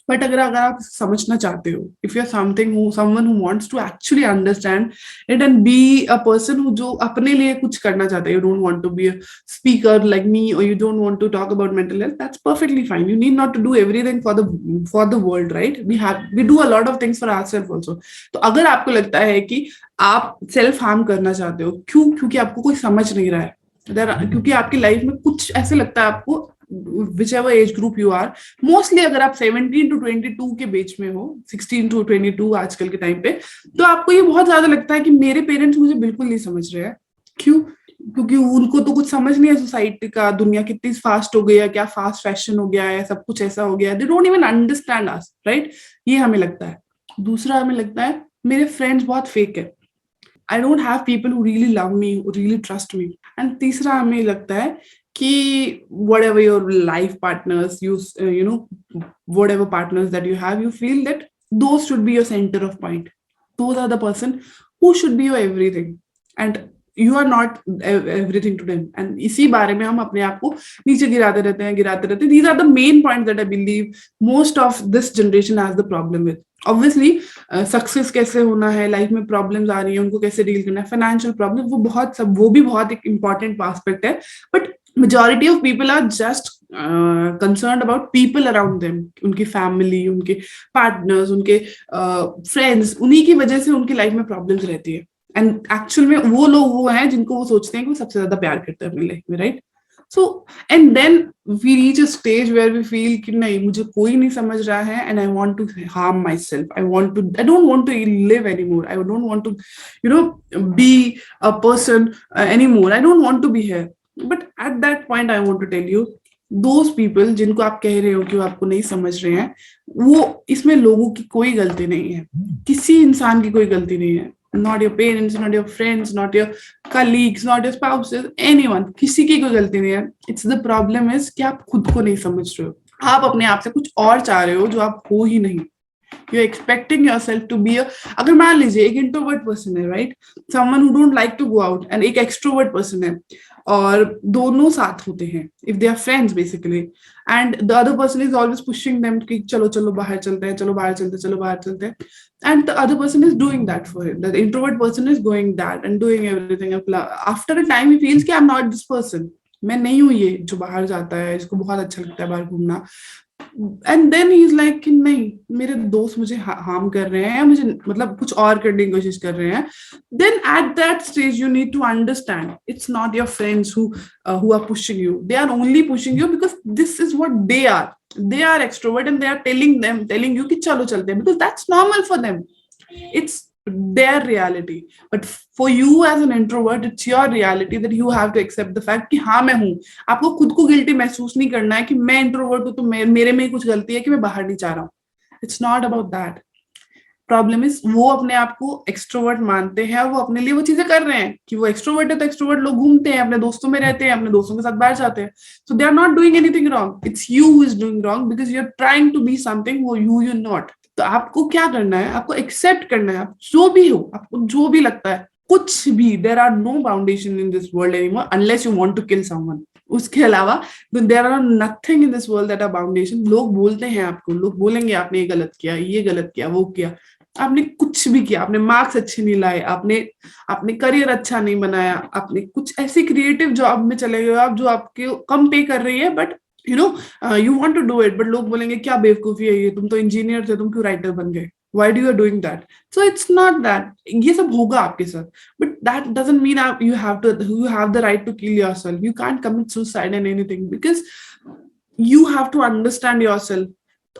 but अगर आप समझना चाहते हो, if you are someone who wants to actually understand it and be a person who जो अपने लिए कुछ करना चाहते हैं, you don't want to be a speaker like me, और you don't want to talk about mental health, that's perfectly fine. You need not to do everything for the world, right? We do a lot of things for ourselves also. तो अगर आपको लगता है कि आप self harm करना चाहते हो, क्योंकि आपको कोई समझ नहीं रहा है, क्योंकि आपकी लाइफ में कुछ ऐसे लगता है आपको, whichever age group you are, mostly अगर आप 17 to 22 के बीच में हो, 16 to 22 आजकल के टाइम पे, तो आपको ये बहुत ज्यादा लगता है कि मेरे पेरेंट्स मुझे बिल्कुल नहीं समझ रहे हैं. क्यों? क्योंकि उनको तो कुछ समझ नहीं है सोसाइटी का, दुनिया कितनी फास्ट हो गई है, क्या फास्ट फैशन हो गया है, सब कुछ ऐसा हो गया है, they don't even understand us, right? ये हमें लगता है. दूसरा हमें लगता है मेरे फ्रेंड्स बहुत फेक है, I don't have people who really love me, who really trust me. And तीसरा हमें लगता है कि whatever your life partners, you know, whatever partners that you have, you feel that those should be your center of point. Those are the person who should be your everything, and you are not everything to them. And इसी बारे में हम अपने आप को नीचे गिराते रहते हैं. These are the main points that I believe most of this generation has the problem with. Obviously success कैसे होना है, लाइफ में प्रॉब्लम्स आ रही है, उनको कैसे डील करना है, फाइनेंशियल प्रॉब्लम, वो भी बहुत एक इंपॉर्टेंट एस्पेक्ट है. But majority of people are just concerned about people around them, उनकी फैमिली, उनके पार्टनर्स, उनके फ्रेंड्स, उन्हीं की वजह से उनकी लाइफ में प्रॉब्लम्स रहती है. एंड एक्चुअल में वो लोग वो हैं जिनको वो सोचते हैं कि वो सबसे ज्यादा प्यार करते हैं अपनी लाइफ में, right? So and then we reach a stage where we feel कि नहीं, मुझे कोई नहीं समझ रहा है, and I want to harm myself. I don't want to live any more. I don't want to be a person any more. I don't want to be here. But at that point I want to tell you, those people जिनको आप कह रहे हो कि वो आपको नहीं समझ रहे हैं, वो इसमें लोगों की कोई गलती नहीं है, किसी इंसान की कोई गलती नहीं है. Not your parents, not your friends, not your colleagues, not your spouses, anyone. किसी की कोई गलती नहीं है. It's the problem is कि आप खुद को नहीं समझ रहे हो. आप अपने आप से कुछ और चाह रहे हो जो आप हो ही नहीं. You're expecting yourself to be a, अगर मान लीजिए एक इंट्रोवर्ट पर्सन है, right, someone who don't like to go out, and एक एक्सट्रोवर्ट पर्सन है, और दोनों साथ होते हैं, if they are friends basically, and the other person is always pushing them कि चलो चलो बाहर चलते हैं, चलो बाहर चलते हैं, चलो बाहर चलते हैं, and the other person is doing that for him. The introvert person is going that and doing everything. After a time he feels कि I am not this person, मैं नहीं हूँ ये जो बाहर जाता है, इसको बहुत अच्छा लगता है बाहर घूमना. And then he is like कि नहीं, मेरे दोस्त मुझे हार्म कर रहे हैं, मुझे मतलब कुछ और करने की कोशिश कर रहे हैं. Then at that stage you need to understand it's not your friends who are pushing you. They are only pushing you because this is what they are. They are extrovert and they are telling you कि चलो चलते हैं, because that's normal for them. It's their reality. But for you as an introvert, it's your reality that you have to accept the fact कि हाँ मैं हूँ. आपको खुद को गिल्टी महसूस नहीं करना है कि मैं इंट्रोवर्ट हूँ तो मेरे में कुछ गलती है कि मैं बाहर नहीं जा रहा हूँ. It's not about that. Problem is वो अपने आप को एक्सट्रोवर्ट मानते हैं, वो अपने लिए वो चीजें कर रहे हैं कि वो एक्सट्रोवर्ट है, तो एक्सट्रोवर्ट लोग घूमते हैं, अपने दोस्तों में रहते हैं, अपने दोस्तों के साथ बाहर जाते हैं. So they are not doing anything wrong. It's you who is doing wrong because you are trying to be something who you not. तो आपको क्या करना है, आपको एक्सेप्ट करना है, आप जो भी हो, आपको जो भी लगता है, कुछ भी. There are no foundation in this world anymore unless you want to kill someone. उसके अलावा there are nothing in this world that are foundation. लोग बोलते हैं आपको, लोग बोलेंगे आपने ये गलत किया, ये गलत किया, वो किया. आपने कुछ भी किया, आपने मार्क्स अच्छे नहीं लाए, आपने करियर अच्छा नहीं बनाया, आपने कुछ ऐसी क्रिएटिव जॉब में चले गए आप जो आपके कम पे कर रही है, but you want to do it, but लोग बोलेंगे क्या बेवकूफी है ये, तुम तो इंजीनियर थे, तुम क्यों राइटर बन गए, why do you are doing that? So it's not that. ये सब होगा आपके साथ, but that doesn't mean you have the right to kill yourself. You can't commit suicide and anything because you have to understand yourself.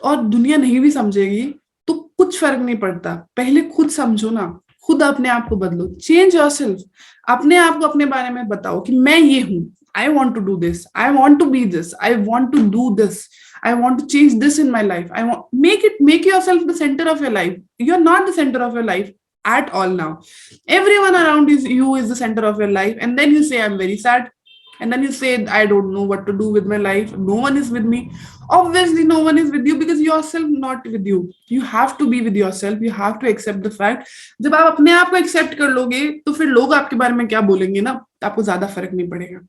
और दुनिया नहीं भी समझेगी तो कुछ फर्क नहीं पड़ता, पहले खुद समझो ना, खुद अपने आप को बदलो, चेंज योरसेल्फ। अपने आप को अपने बारे में बताओ कि मैं ये हूं, I want to do this, I want to be this, I want to do this, I want to change this in my life. I want make yourself the center of your life. You're not the center of your life at all now. Everyone around you is the center of your life, and then you say, I'm very sad, and then you say, I don't know what to do with my life. No one is with me. Obviously no one is with you because yourself not with you. You have to be with yourself. You have to accept the fact. जब आप अपने आप को accept कर लोगे तो फिर लोग आपके बारे में क्या बोलेंगे ना, आपको ज्यादा फर्क नहीं पड़ेगा.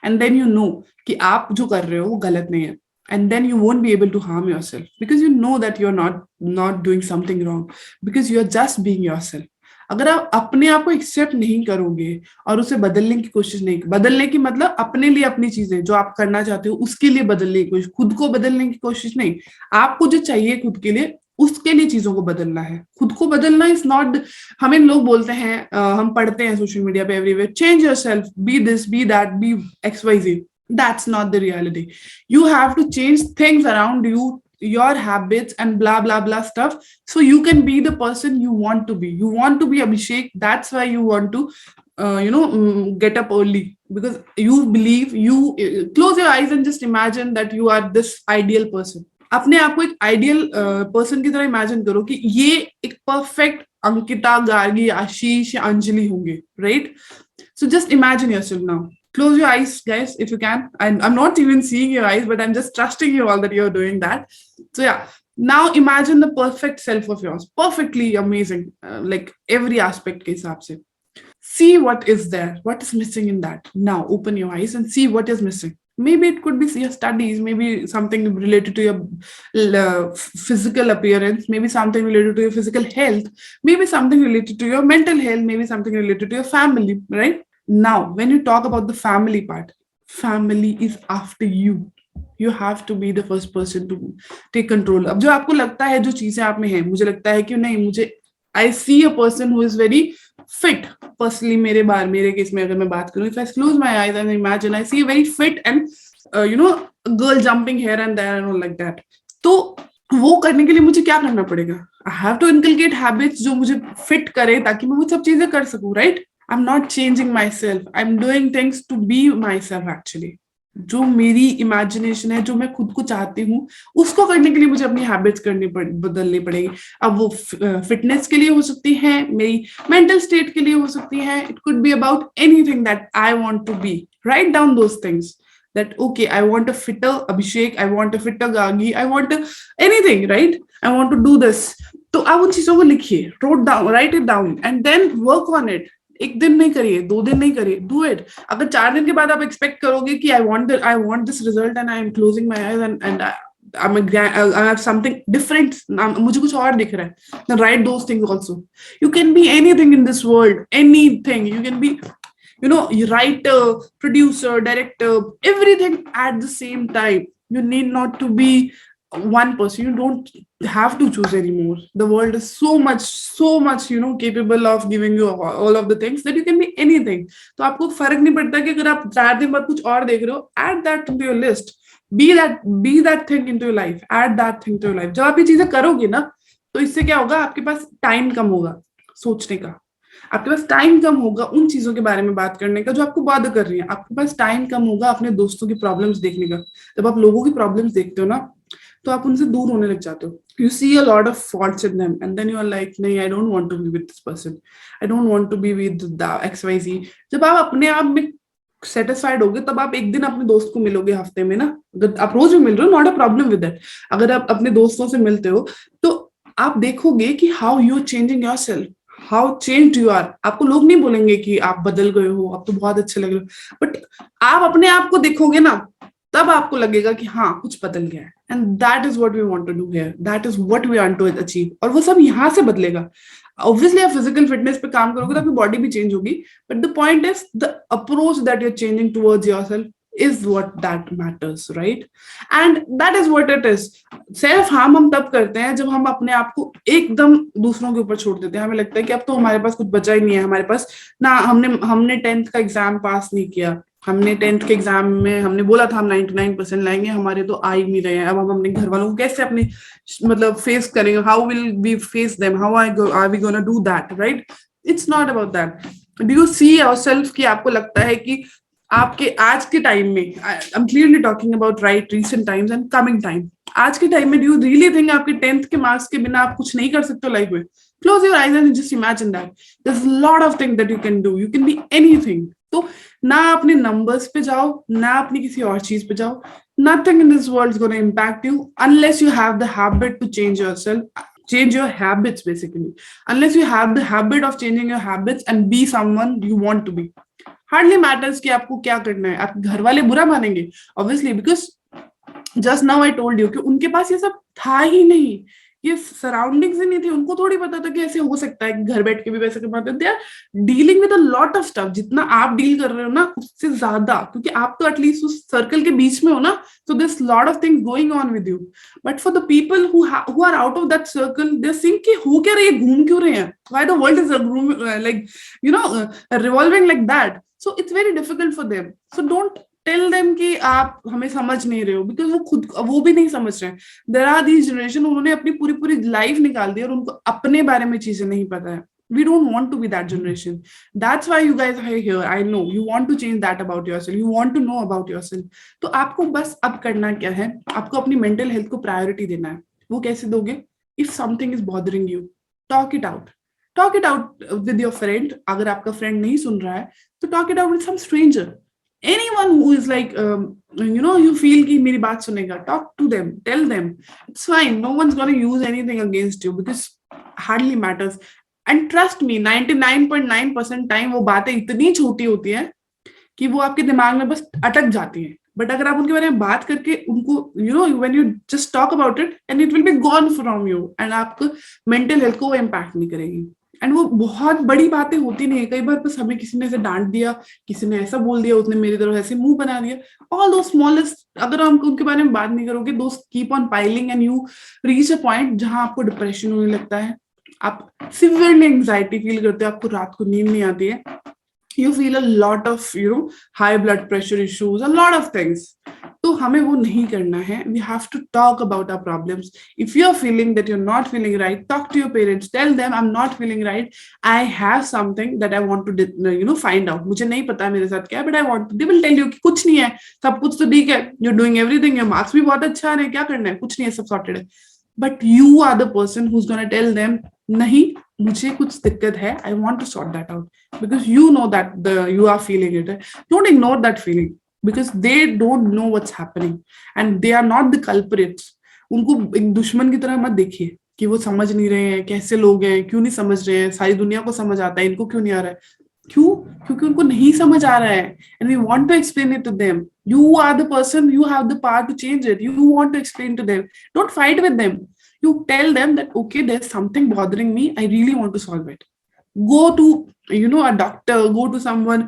And then you know कि आप जो कर रहे हो वो गलत नहीं है. And then you won't be able to harm yourself because you know that you're not doing something wrong, because you're just being yourself. अगर आप अपने आप को एक्सेप्ट नहीं करोगे और उसे बदलने की कोशिश नहीं, बदलने की मतलब अपने लिए अपनी चीजें जो आप करना चाहते हो उसके लिए बदलने की कोशिश, खुद को बदलने की कोशिश नहीं. आपको जो चाहिए खुद के लिए, उसके लिए चीजों को बदलना है. खुद को बदलना इज नॉट, हमें लोग बोलते हैं, हम पढ़ते हैं सोशल मीडिया पे everywhere, change yourself, be this, be that, be XYZ. That's not the reality. You have to change things around you, your habits and blah blah blah stuff, so you can be the person you want to be. You want to be Abhishek, that's why you want to get up early, because you believe, you close your eyes and just imagine that you are this ideal person. अपने आप को एक ideal person की तरह imagine करो कि ये एक परफेक्ट अंकिता, गार्गी, आशीष या अंजलि होंगे, right? So just imagine yourself now. Close your eyes, guys, if you can. I'm not even seeing your eyes, but I'm just trusting you all that you're doing that. So yeah, now imagine the perfect self of yours, perfectly amazing, like every aspect ke hisab se. See what is there, what is missing in that. Now open your eyes and see what is missing. Maybe it could be your studies, maybe something related to your physical appearance, maybe something related to your physical health, maybe something related to your mental health, maybe something related to your family, right? Now, when you talk about the family part, family is after you. You have to be the first person to take control. अब जो आपको लगता है, जो चीजें आप में हैं, मुझे लगता है कि नहीं, मुझे I see a person who is very fit. Personally, मेरे केस में अगर मैं बात करूँ, if I close my eyes and imagine, I see a very fit and a girl jumping here and there and all like that. तो वो करने के लिए मुझे क्या करना पड़ेगा? I have to inculcate habits जो मुझे fit करे ताकि मैं वो सब चीजें कर सकूँ, right? I'm not changing myself. I'm doing things to be myself actually. जो मेरी इमेजिनेशन है, जो मैं खुद को चाहती हूँ, उसको करने के लिए मुझे अपनी हैबिट्स बदलनी पड़ेगी. अब वो फिटनेस के लिए हो सकती है, मेरी मेंटल स्टेट के लिए हो सकती है. It could be about anything that I want to be. Write down those things. That okay, I want a fitter Abhishek, I want a fitter Gagi, I want anything, right? I want to do this. तो आप उन चीजों को लिखिए, write it down and then work on it. एक दिन नहीं करिए, 2 दिन नहीं करिए, do it. अगर 4 दिन के बाद आप एक्सपेक्ट करोगे कि I want this result and I am closing my eyes and I have something different, मुझे कुछ और दिख रहा है, then write those things also. You can be anything in this world, anything. You can be writer, producer, director, everything at the same time. You need not to be one person. You don't have to choose anymore. The world is so much capable of giving you all of the things that you can be anything. तो आपको फर्क नहीं पड़ता कि अगर आप 4 दिन बाद कुछ और देख रहे हो, add that into your list. Be that thing into your life. Add that thing to your life. जब आप ये चीजें करोगे ना, तो इससे क्या होगा, आपके पास टाइम कम होगा सोचने का. आपके पास टाइम कम होगा उन चीजों के बारे में बात करने का जो आपको बॉदर कर रही है. आपके पास टाइम कम होगा अपने दोस्तों की प्रॉब्लम्स देखने का. जब आप लोगों की प्रॉब्लम्स देखते हो ना, तो आप उनसे दूर होने लग जाते हो. You see a lot of faults in them and then you are like, नहीं, I don't want to be with this person, I don't want to be with the XYZ. जब आप अपने आप में सेटिस्फाइड होगे, तब आप एक दिन अपने दोस्त को मिलोगे हफ्ते में ना. अगर आप रोज भी मिल रहे हो, not a problem with that. अगर आप अपने दोस्तों से मिलते हो तो आप देखोगे कि how you are changing yourself, how changed you are. आपको लोग नहीं बोलेंगे कि आप बदल गए हो, आप तो बहुत अच्छे लग रहे हो, बट आप अपने आप को देखोगे ना, तब आपको लगेगा कि हाँ, कुछ बदल गया है. And that is what we want to do here, that is what we want to achieve. और वो सब यहाँ से बदलेगा. ऑब्वियसली आप फिजिकल फिटनेस पे काम करोगे तो आपकी बॉडी भी चेंज होगी, but the point is the approach that you are changing towards yourself is what that matters, right? And that is what it is. Self harm हम तब करते हैं जब हम अपने आप को एकदम दूसरों के ऊपर छोड़ देते हैं. हमें लगता है कि अब तो हमारे पास कुछ बचा ही नहीं है, हमारे पास ना, हमने 10th का एग्जाम पास नहीं किया, हमने 10th के एग्जाम में हमने बोला था हम 99% लाएंगे, हमारे तो आ ही नहीं रहे हैं। अब हम अपने घर वालों को कैसे अपनी मतलब फेस करेंगे? How will we face them? How are we gonna do that, right? It's not about that. Do you see yourself कि आपको लगता है कि आपके आज के टाइम में, I am clearly talking about right recent times and coming time, आज के टाइम में डू यू रियली थिंक आपके 10th के मार्क्स के बिना आप कुछ नहीं कर सकते हो लाइफ में? Close your eyes and just imagine that there is lot of thing that you can do, you can be anything. तो ना अपने नंबर्स पे जाओ, ना अपनी किसी और चीज पे जाओ। Nothing in this world is gonna impact you unless you have the habit to change yourself, change your habits basically. Unless you have the habit of changing your habits and be someone you want to be, hardly matters कि आपको क्या करना है। आपके घर वाले बुरा मानेंगे obviously, because just now I told you कि उनके पास ये सब था ही नहीं, ये सराउंडिंग्स ही नहीं थी। उनको थोड़ी पता था कि ऐसे हो सकता है कि घर बैठ के भी पैसे कमाते। They are dealing with a lot of stuff, जितना आप डील कर रहे हो ना उससे ज्यादा, क्योंकि आप तो एटलीस्ट उस सर्कल के बीच में हो ना, so there's lot of things going on with you. But for the people who are out of that circle, they're saying कि हो क्या रही है, घूम क्यों रहे हैं, why the world is like revolving like that. So it's very difficult for them. So don't tell them कि आप हमें समझ नहीं रहे हो, because वो भी नहीं समझ रहे हैं। There are these generation, उन्होंने अपनी पूरी पूरी लाइफ निकाल दी और उनको अपने बारे में चीजें नहीं पता है। We don't want to be that generation. That's why you guys are here. I know you want to change that about yourself. You want to know about yourself. तो आपको बस अब करना क्या है, आपको अपनी मेंटल हेल्थ को प्रायोरिटी देना है। वो कैसे दोगे? If something is bothering you, talk it out. Talk it out with your friend. अगर आपका फ्रेंड नहीं सुन रहा है तो talk it out with some stranger. Anyone who is like you feel कि मेरी बात सुनेगा, talk to them, tell them. It's fine. No one's gonna use anything against you because hardly matters. And trust me, 99.9% time वो बातें इतनी छोटी होती है कि वो आपके दिमाग में बस अटक जाती हैं। बट अगर आप उनके बारे में बात करके उनको when you just talk about it and it will be gone from you, and आपको मेंटल हेल्थ को वो इम्पैक्ट नहीं करेगी। एंड वो बहुत बड़ी बातें होती नहीं है, कई बार बस हमें किसी ने ऐसे डांट दिया, किसी ने ऐसा बोल दिया, उसने मेरी तरफ ऐसे मुंह बना दिया, ऑल दो स्मॉलेस्ट, अगर आप उनके बारे में बात नहीं करोगे, those keep on piling and you reach a point जहां आपको डिप्रेशन होने लगता है, आप सिवियरली एंजाइटी फील करते हो, आपको रात को नींद नहीं आती है, you feel a lot of high blood pressure issues, a lot of things. तो हमें वो नहीं करना है। We have to talk about our problems. If you are feeling that you are not feeling right, talk to your parents, tell them I am not feeling right, I have something that I want to find out. मुझे नहीं पता मेरे साथ क्या है, but I want to. They will tell you कि कुछ नहीं है, सब कुछ तो ठीक है, you are doing everything, your marks भी बहुत अच्छा आ रहे हैं, क्या करना है, कुछ नहीं है, सब सॉर्टेड है। But you are the person who is gonna tell them नहीं, मुझे कुछ दिक्कत है, I want to sort that out, because you know that you are feeling it. Don't ignore that feeling because they don't know what's happening and they are not the culprits. उनको एक दुश्मन की तरह मत देखिए कि वो समझ नहीं रहे हैं, कैसे लोग हैं, क्यों नहीं समझ रहे हैं, सारी दुनिया को समझ आता है, इनको क्यों नहीं आ रहा है। क्यों? क्योंकि उनको नहीं समझ आ रहा है and we want to explain it to them. You are the person, you have the power to change it. You want to explain to them. Don't fight with them. You tell them that okay, there's something bothering me, I really want to solve it. Go to a doctor, go to someone,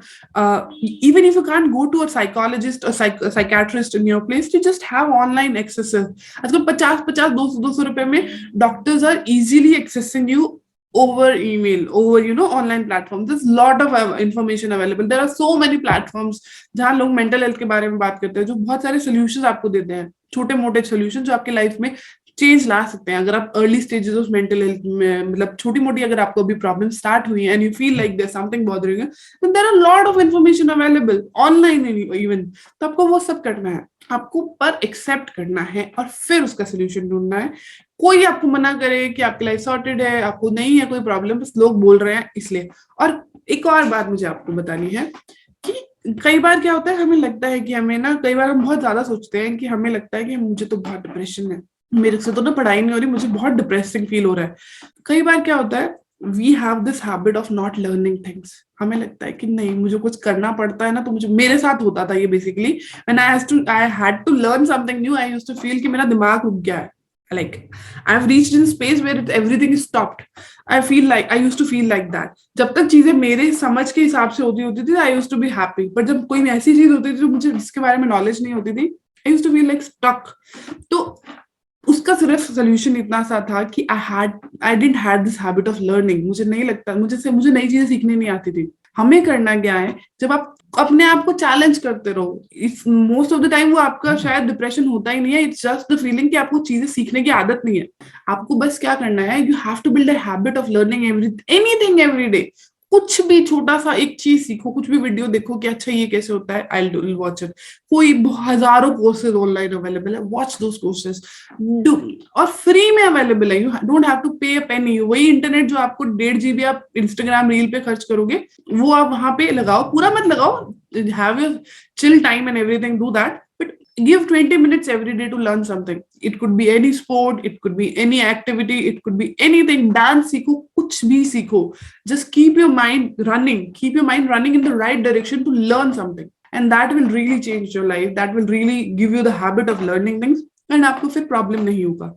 even if you can't go to a psychologist or psychiatrist in your place, you just have online accesses. आजकल 50 200 रुपए में doctors are easily accessing you over email, over online platforms. There's lot of information available. There are so many platforms जहाँ लोग mental health के बारे में बात करते हैं, जो बहुत सारे solutions आपको देते हैं, छोटे मोटे solutions जो आपके लाइफ में चेंज ला सकते हैं। अगर आप early stages of mental health में, मतलब छोटी मोटी अगर आपको अभी प्रॉब्लम स्टार्ट हुई है and you feel like there something bothering you, then there are lot of information available online even. तो आपको वो सब करना है, आपको पर एक्सेप्ट करना है और फिर उसका सोल्यूशन ढूंढना है। कोई आपको मना करे कि आपकी लाइफ सॉर्टेड है, आपको नहीं है कोई प्रॉब्लम, बस लोग बोल रहे हैं इसलिए। और एक और बात मुझे आपको बतानी है कि कई बार क्या होता है, हमें लगता है कि हमें ना, कई बार हम बहुत ज्यादा सोचते हैं कि हमें लगता है कि मुझे तो बहुत डिप्रेशन है, मेरे से तो ना पढ़ाई नहीं हो रही, मुझे बहुत डिप्रेसिंग फील हो रहा है। कई बार क्या होता है, we have this habit of not learning things. हमें लगता है कि नहीं, मुझे कुछ करना पड़ता है ना, तो मुझे, मेरे साथ होता था ये basically, when I had to learn something new, I used to feel कि मेरा दिमाग रुक गया है, like I've reached in space where everything is stopped. I used to feel like that. जब तक चीजें मेरे समझ के हिसाब से होती थी, I used to be happy. पर जब कोई ऐसी चीज होती थी जो मुझे, जिसके बारे में नॉलेज नहीं होती थी, I used to feel like stuck. तो उसका सिर्फ सोल्यूशन इतना सा था कि I didn't have this habit of learning. मुझे नहीं लगता, मुझे नई चीजें सीखने नहीं आती थी। हमें करना क्या है, जब आप अपने आप को चैलेंज करते रहो, if most of the time वो आपका शायद डिप्रेशन होता ही नहीं है, इट्स जस्ट द फीलिंग कि आपको चीजें सीखने की आदत नहीं है। आपको बस क्या करना है, you have to build a habit of learning anything every day. कुछ भी छोटा सा एक चीज सीखो, कुछ भी वीडियो देखो कि अच्छा ये कैसे होता है, आई विल वॉच इट। कोई हजारों कोर्सेज ऑनलाइन अवेलेबल है, वॉच दोस कोर्सेज, डू, और फ्री में अवेलेबल है, यू डोंट हैव टू पे अ पेनी। वही इंटरनेट जो आपको 1.5 GB आप इंस्टाग्राम रील पे खर्च करोगे, वो आप वहां पे लगाओ, पूरा मत लगाओ, have your chill time and everything, do that, but give 20 minutes every day to learn something. It could be any sport, it could be any activity, it could be anything. Dance सीखो, कुछ भी सीखो, just keep your mind running, keep your mind running in the right direction to learn something, and that will really change your life, that will really give you the habit of learning things, and आपको फिर problem नहीं होगा।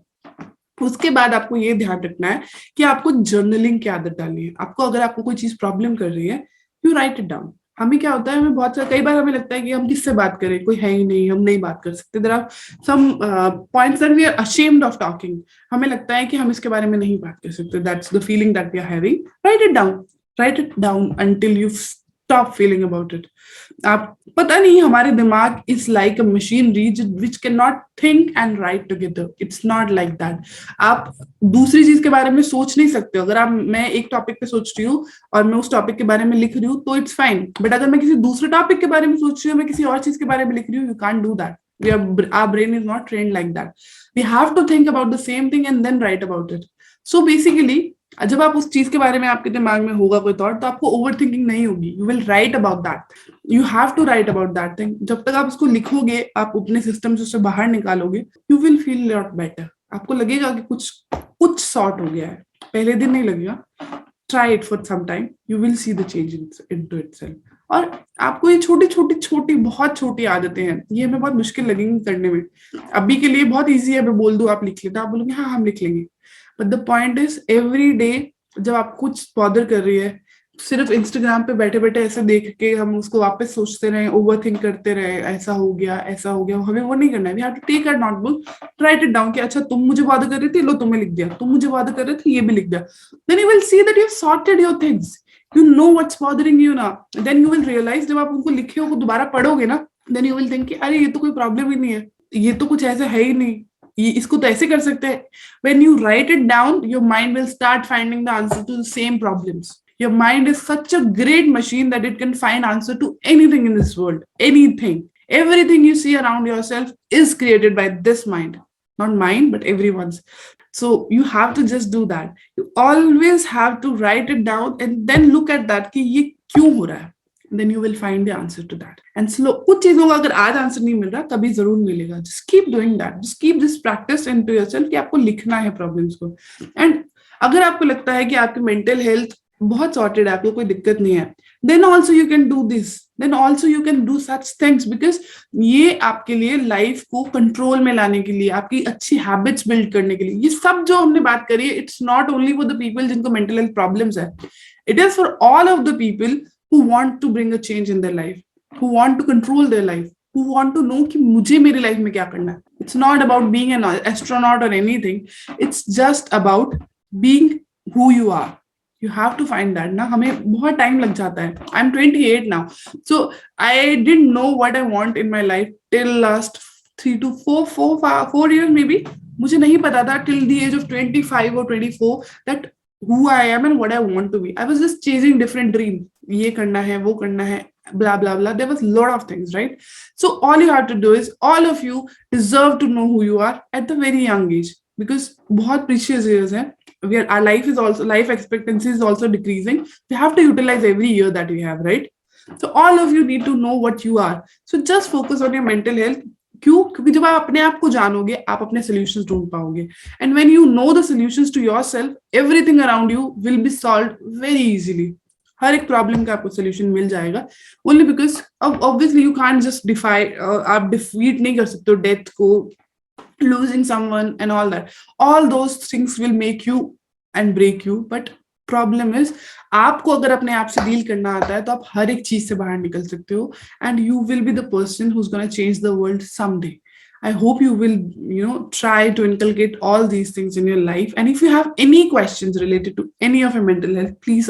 उसके बाद आपको ये ध्यान रखना है कि आपको जर्नलिंग की आदत डालनी है। आपको अगर आपको कोई चीज प्रॉब्लम कर रही है, यू राइट इट डाउन। हमें क्या होता है, हमें बहुत सारे, कई बार हमें लगता है कि हम किससे बात करें, कोई है ही नहीं, हम नहीं बात कर सकते। There are some points that we are ashamed of talking. हमें लगता है कि हम इसके बारे में नहीं बात कर सकते, that's the feeling that we are having. Write it down, write it down until you stop feeling about it. आप, पता नहीं, हमारे दिमाग is like a machinery which can not think and write together, it's not like that. आप दूसरी चीज के बारे में सोच नहीं सकते हो। अगर आप, मैं एक टॉपिक पे सोच रही हूँ और मैं उस टॉपिक के बारे में लिख रही हूँ तो इट्स फाइन, बट अगर मैं किसी दूसरे टॉपिक के बारे में सोच रही हूँ, मैं किसी और चीज के बारे में लिख रही हूँ, you can't do that. Our brain is not trained like that. We have to think about the same thing and then write about it. So basically, जब आप उस चीज के बारे में, आपके दिमाग में होगा कोई थॉट, तो आपको ओवर थिंकिंग नहीं होगी, you will write about that, you have to write about that thing. जब तक आप उसको लिखोगे, आप अपने सिस्टम से उससे बाहर निकालोगे, you will feel lot better. आपको लगेगा कि कुछ कुछ सॉर्ट हो गया है, पहले दिन नहीं लगेगा, try it for some time, you will see the change into itself. और आपको ये छोटी छोटी छोटी बहुत छोटी आदतें हैं, ये हमें बहुत मुश्किल लगेंगी करने में। अभी के लिए बहुत ईजी है, मैं बोल दूं आप लिख लेते, आप बोलोगे हाँ हम लिख लेंगे, but the point is every day जब आप कुछ बॉदर कर रही है, सिर्फ इंस्टाग्राम पे बैठे बैठे ऐसे देख के हम उसको वापस सोचते रहे, ओवर थिंक करते रहे, ऐसा हो गया ऐसा हो गया, हमें वो नहीं करना है। We have to take a notebook, write it down कि अच्छा तुम मुझे बॉदर कर रही थी, लो तुम्हें लिख दिया, तुम मुझे बॉदर कर रहे थे, ये भी लिख दिया। Then you will see that you have sorted your things, you know what's bothering you ना। देन यू विल रियलाइज, जब आप उनको लिखे हो, दोबारा पढ़ोगे ना, देन यू विल थिंक कि अरे ये तो कोई प्रॉब्लम ही नहीं है, ये तो कुछ ऐसे है ही नहीं, ये इसको तो ऐसे कर सकते हैं। When you write it down, your mind will start finding the answer to the same problems. Your mind is such a great machine that it can find answer to anything in this world, anything. Everything you see around yourself is created by this mind, not mine, but everyone's. So you have to just do that. You always have to write it down and then look at that कि ये क्यों हो रहा है, then you will find the answer to that. And slow, कुछ चीजों का अगर आज आंसर नहीं मिल रहा, कभी जरूर मिलेगा। Just keep doing that. Just keep this practice into yourself कि आपको लिखना है प्रॉब्लम्स को। एंड अगर आपको लगता है कि आपकी मेंटल हेल्थ बहुत सॉर्टेड है, आपको कोई दिक्कत नहीं है, then also you can do this. Then also you can do such things, because ये आपके लिए लाइफ को कंट्रोल में लाने के लिए, आपकी अच्छी हैबिट्स बिल्ड करने के लिए, ये सब जो हमने बात करी है, it's not only for the people जिनको मेंटल हेल्थ प्रॉब्लम्स है, it is for all of the people who want to bring a change in their life, who want to control their life, who want to know कि मुझे मेरी life में क्या करना है। It's not about being an astronaut or anything. It's just about being who you are. You have to find that ना, हमें बहुत टाइम लग जाता है। I'm 28 now, so I didn't know what I want in my life till last 3 to 4 years maybe. मुझे नहीं पता था till the age of 25 or 24 that who I am and what I want to be. I was just chasing different dreams. ये करना है, वो करना है, blah blah blah. There was a lot of things, right? So all you have to do is, all of you deserve to know who you are at the very young age, because बहुत precious years हैं. Our life expectancy is also decreasing. We have to utilize every year that we have, right? So all of you need to know what you are. So just focus on your mental health. क्यों? क्योंकि जब आप अपने आप को जानोगे, आप अपने सॉल्यूशंस ढूंढ पाओगे। And when you know the solutions to yourself, everything around you will be solved very easily. हर एक प्रॉब्लम का आपको सॉल्यूशन मिल जाएगा, only because obviously you can't just defy, आप डिफीट नहीं कर सकते हो डेथ को, losing someone and all that. All those things will make you and break you, but problem is, आपको अगर अपने आप से डील करना आता है तो आप हर एक चीज से बाहर निकल सकते हो, and you will be the person who is gonna change the world someday. I hope you will, try to inculcate all these things in your life. And if you have any questions related to any of your mental health, please,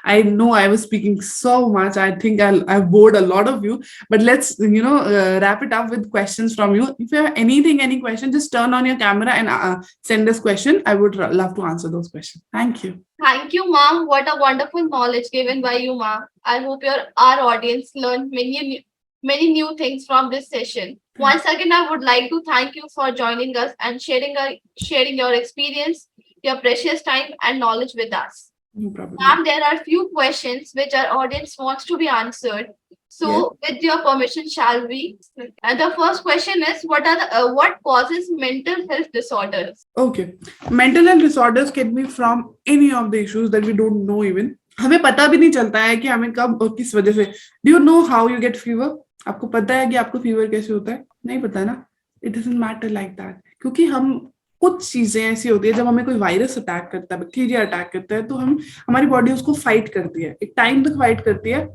I know I was speaking so much. I think I've bored a lot of you, but let's, wrap it up with questions from you. If you have any question, just turn on your camera and send us question. I would love to answer those questions. Thank you. Thank you, ma'am. What a wonderful knowledge given by you, ma'am. I hope our audience learned many new things from this session. Once again, I would like to thank you for joining us and sharing your experience, your precious time and knowledge with us. No problem. Ma'am, there are few questions which our audience wants to be answered. So, with your permission, shall we? And the first question is, what causes mental health disorders? Okay, mental health disorders can be from any of the issues that we don't know even. हमें पता भी नहीं चलता है कि हमें कब और किस वजह से. Do you know how you get fever? आपको पता है कि आपको फीवर कैसे होता है? नहीं पता ना. It doesn't matter like that. क्योंकि हम कुछ चीजें ऐसी होती है, जब हमें कोई वायरस अटैक करता है, बैक्टीरिया अटैक करता है, तो हमारी बॉडी उसको फाइट करती है, एक टाइम तक फाइट करती है,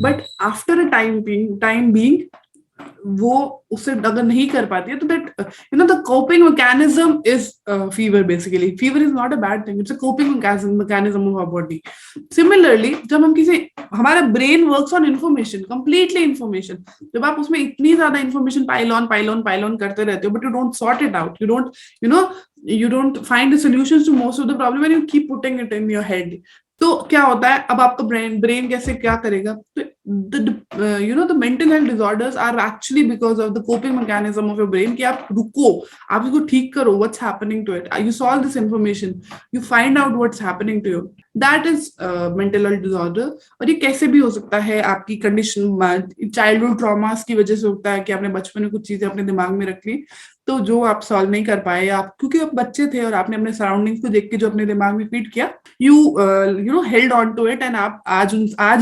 but after a time being वो उससे अगर नहीं कर पाती है, तो that the coping mechanism is fever. Basically fever is not a bad thing, it's a coping mechanism of our body. Similarly जब हम हमारा brain works on information, completely information. जब आप उसमें इतनी ज्यादा इन्फॉर्मेशन पाइल ऑन करते रहते हो, but you don't sort it out, you don't find the solutions to most of the problem and you keep putting it in your head. तो क्या होता है, अब आपका ब्रेन कैसे क्या करेगा? तो the mental health disorders are actually because of the coping mechanism of your brain कि आप रुको, आप इसको ठीक करो. What's happening to it? You solve this information, you find out what's happening to you. That is mental health disorder. और ये कैसे भी हो सकता है, आपकी कंडीशन चाइल्डहुड ट्रॉमास की वजह से होता है कि आपने बचपन में कुछ चीजें अपने दिमाग में रख ली, तो जो आप सॉल्व नहीं कर पाए, आप क्योंकि आप बच्चे थे और आपने अपने सराउंडिंग्स को देख के जो अपने दिमाग में फीड किया, you held on to it and आप आज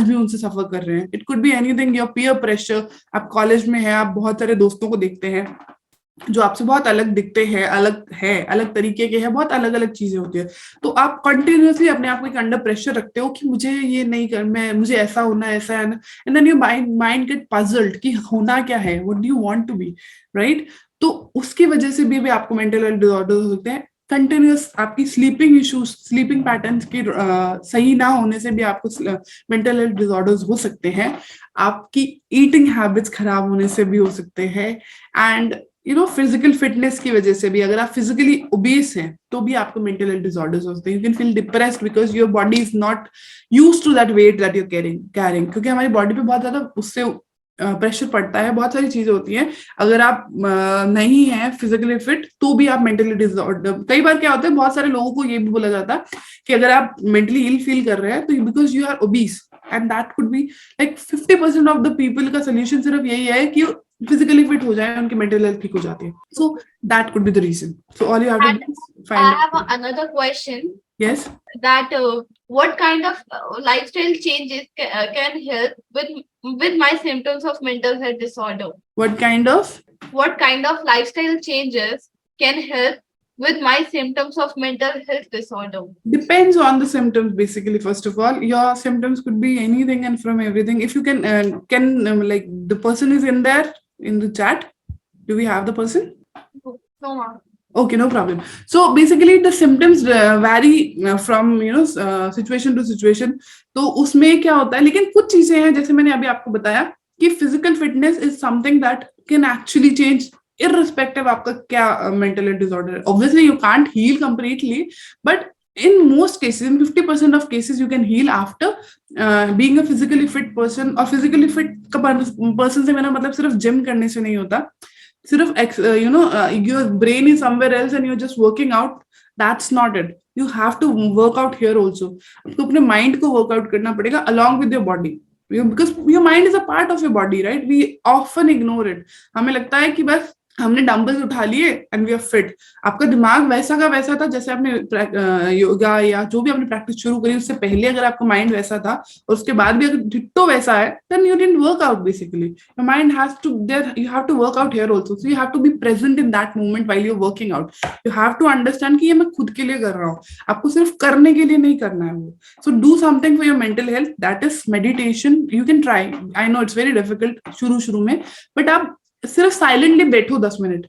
भी उनसे सफर कर रहे हैं. It could be anything, your peer pressure. आप कॉलेज में हैं, आप बहुत सारे दोस्तों को देखते हैं जो आपसे बहुत अलग दिखते हैं, अलग तरीके के हैं, बहुत अलग अलग चीजें होती है. तो आप कंटिन्यूअसली अपने आप को एक अंडर प्रेशर रखते हो कि मुझे ये नहीं कर, मुझे ऐसा होना है, ऐसा है ना. And then your mind get puzzled कि होना क्या है, what do you want to be, right. तो उसकी वजह से भी आपको मेंटल हेल्थ डिसऑर्डर हो सकते हैं. कंटिन्यूअस आपकी स्लीपिंग इश्यूज, स्लीपिंग पैटर्न्स की सही ना होने से भी आपको मेंटल हेल्थ डिसऑर्डर्स हो सकते हैं. आपकी ईटिंग हैबिट्स खराब होने से भी हो सकते हैं. एंड फिजिकल फिटनेस की वजह से भी, अगर आप फिजिकली ओबीस हैं तो भी आपको मेंटल हेल्थ डिसऑर्डर्स होते हैं. You can feel depressed because your body is not used to that weight that you carrying, क्योंकि हमारी बॉडी पे बहुत ज्यादा उससे प्रेशर पड़ता है, बहुत सारी चीजें होती हैं. अगर आप नहीं हैं फिजिकली फिट तो भी आप मेंटली डिसऑर्डर. कई बार क्या होता है, बहुत सारे लोगों को ये भी बोला जाता है कि अगर आप मेंटली इल फील कर रहे हैं तो because you are obese, and that could be like 50% of the people का सोल्यूशन सिर्फ यही है कि फिजिकली फिट हो जाए, उनकी मेंटल हेल्थ ठीक हो जाती है. So that could be the reason. So all you have to do is find I out. have another question. Yes. That what kind of lifestyle changes can help with my symptoms of mental health disorder? What kind of lifestyle changes can help with my symptoms of mental health disorder? Depends on the symptoms. Basically, first of all, your symptoms could be anything and from everything. If you can like the person is in there in the chat. Do we have the person? No, ma'am. Okay, no problem. So basically the symptoms vary from situation to situation. तो उसमें क्या होता है, लेकिन कुछ चीजें हैं जैसे मैंने अभी आपको बताया कि physical fitness is something that can actually change irrespective आपका क्या mental health disorder है. Obviously you can't heal completely, but in most cases, in 50% of cases, you can heal after being a physically fit person. और physically fit का person से मेरा मतलब सिर्फ gym करने से नहीं होता, सिर्फ your brain is somewhere else and you're just working out. That's not it. You have to work out here also. आपको अपने mind को work out करना पड़ेगा along with your body, because your mind is a part of your body, right? We often ignore it. हमें लगता है कि बस हमने डंबल्स उठा लिए एंड वी आर फिट. आपका दिमाग वैसा का वैसा था जैसे आपने योगा या जो भी आपने प्रैक्टिस शुरू करी उससे पहले अगर आपका माइंड वैसा था और उसके बाद भी अगर डिट्टो वैसा है, then you didn't work out. Basically your mind has to there, you have to work out here also. So you have to be present in that moment while you are working out. You have to understand कि ये मैं खुद के लिए कर रहा हूँ, आपको सिर्फ करने के लिए नहीं करना है वो. So do something for your mental health, that is meditation. You can try. I know it's very difficult शुरू में, बट आप सिर्फ साइलेंटली बैठो 10 मिनट,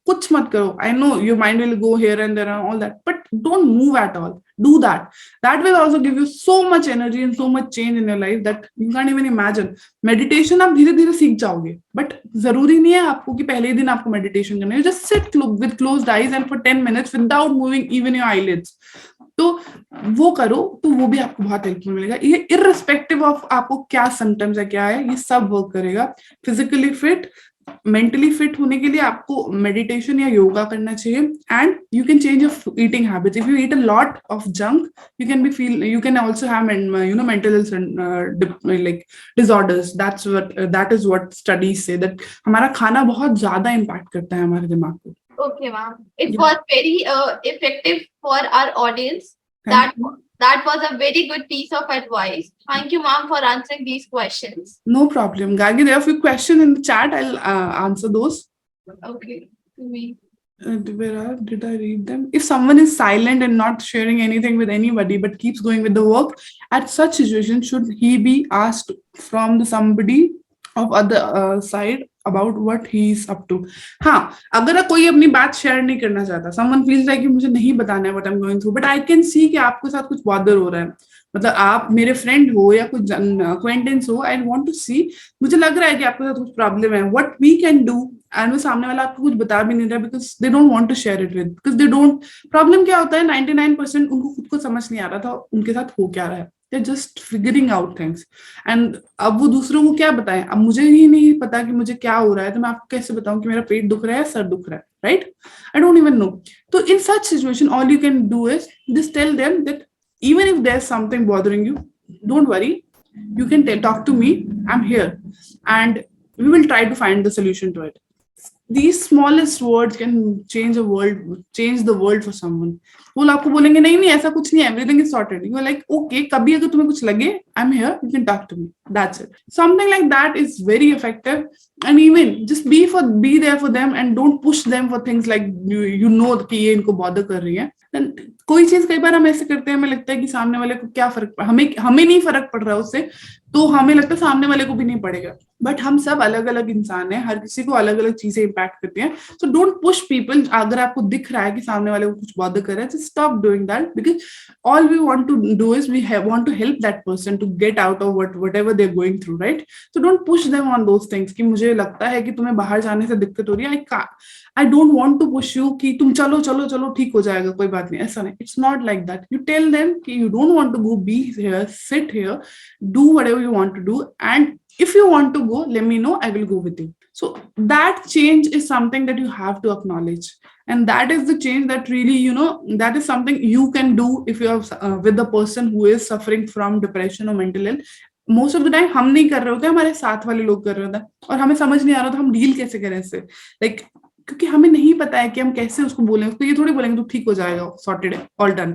कुछ मत करो. I know your mind will go here and there and all that, but don't move at all. Do that. That will also give you so much energy and so much change in your life that you can't even imagine. Meditation आप धीरे धीरे सीख जाओगे, but जरूरी नहीं है आपको कि पहले ही दिन आपको मेडिटेशन करना है. Just sit with closed eyes and for 10 minutes without moving even your eyelids. तो वो करो तो वो भी आपको बहुत हेल्पफुल मिलेगा. ये इररिस्पेक्टिव ऑफ आपको क्या सिम्टम्स है, क्या है, ये सब वर्क करेगा. फिजिकली फिट, मेंटली फिट होने के लिए आपको मेडिटेशन या योगा करना चाहिए. And you can change your eating habits. If you eat a lot of junk, you can also have mental health like disorders. That is what studies से, that हमारा खाना बहुत ज्यादा इम्पैक्ट करता है हमारे दिमाग को. Okay, ma'am. It was very effective for our audience. That was a very good piece of advice. Thank you, ma'am, for answering these questions. No problem. Gagi, there are a few questions in the chat. I'll answer those. Okay. Me. Did I read them? If someone is silent and not sharing anything with anybody but keeps going with the work, at such situation, should he be asked from the somebody of other side about what he is up to? हाँ, अगर कोई अपनी बात share नहीं करना चाहता, someone feels like कि मुझे नहीं बताना है what I'm going through, but I can see कि आपके साथ कुछ bother हो रहा है, मतलब आप मेरे फ्रेंड हो या कुछ acquaintance हो, I want to see, मुझे लग रहा है कि आपके साथ कुछ प्रॉब्लम है, what we can do. And वो सामने वाला आपको कुछ बता भी नहीं रहा because they don't want to share it with, because they don't. Problem क्या होता है, 99% उनको खुद को समझ नहीं आ रहा था उनके साथ हो क्या रहा है. They're just figuring out things. And अब वो दूसरों को क्या बताएं. अब मुझे ही नहीं पता कि मुझे क्या हो रहा है, तो मैं आपको कैसे बताऊं कि मेरा पेट दुख रहा है, सर दुख रहा है, right? I don't even know. So in such situation, all you can do is just tell them that even if there's something bothering you, don't worry. You can talk to me. I'm here, and we will try to find the solution to it. These smallest words can change the world for someone. वो आपको बोलेंगे नहीं नहीं ऐसा कुछ नहीं है, everything is sorted. You are like, okay, कभी अगर तुम्हें कुछ लगे, I'm here, you can talk to me. That's it. Something like that is very effective. And even just be there for them and don't push them for things like you know कि ये इनको bother कर रही है. Then कोई चीज कई बार हम ऐसे करते हैं, हमें लगता है कि सामने वाले को क्या फर्क, हमें नहीं फर्क पड़ रहा उससे, तो हमें लगता है सामने वाले को भी नहीं पड़ेगा. बट हम सब अलग अलग इंसान हैं, हर किसी को अलग अलग चीजें इम्पैक्ट करती हैं. सो डोंट पुश पीपल. अगर आपको दिख रहा है कि सामने वाले को कुछ बॉदर कर रहा है, just stop doing that, because all we want to do is we want to help that person to get out of whatever they are going through, right? So don't push them on those things कि मुझे लगता है कि तुम्हें बाहर जाने से दिक्कत हो रही है, I don't want to push you कि तुम चलो चलो चलो ठीक हो जाएगा, कोई बात नहीं. ऐसा नहीं. It's not like that. You tell them कि you don't want to go, be here, sit here, do whatever you want to do, and if you want to go, let me know, I will go with you. So that change is something that you have to acknowledge, and that is the change that really, that is something you can do if you are with the person who is suffering from depression or mental health. Most of the time हम नहीं कर रहे होते, हमारे साथ वाले लोग कर रहे होते हैं, और हमें समझ नहीं आ रहा था हम डील कैसे करें इससे, लाइक क्योंकि हमें नहीं पता है कि हम कैसे उसको बोलें. उसको ये थोड़ी बोलेंगे तो ठीक हो जाएगा, सॉर्टेड है, all done.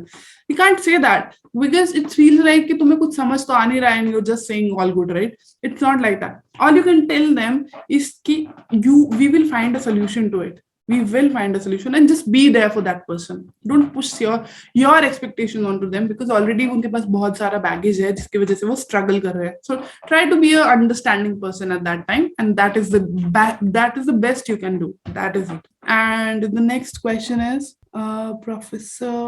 We can't say that because it feels like कि तुम्हें कुछ समझ तो आ नहीं रहा है, you just saying all good, right? It's not like that. All you can tell them is कि we will find a solution to it. We will find a solution, and just be there for that person. Don't push your expectation onto them, because already उनके पास बहुत सारा baggage है जिसकी वजह से वो struggle कर रहे हैं. So try to be a understanding person at that time, and that is the best you can do. That is it. And the next question is, Professor,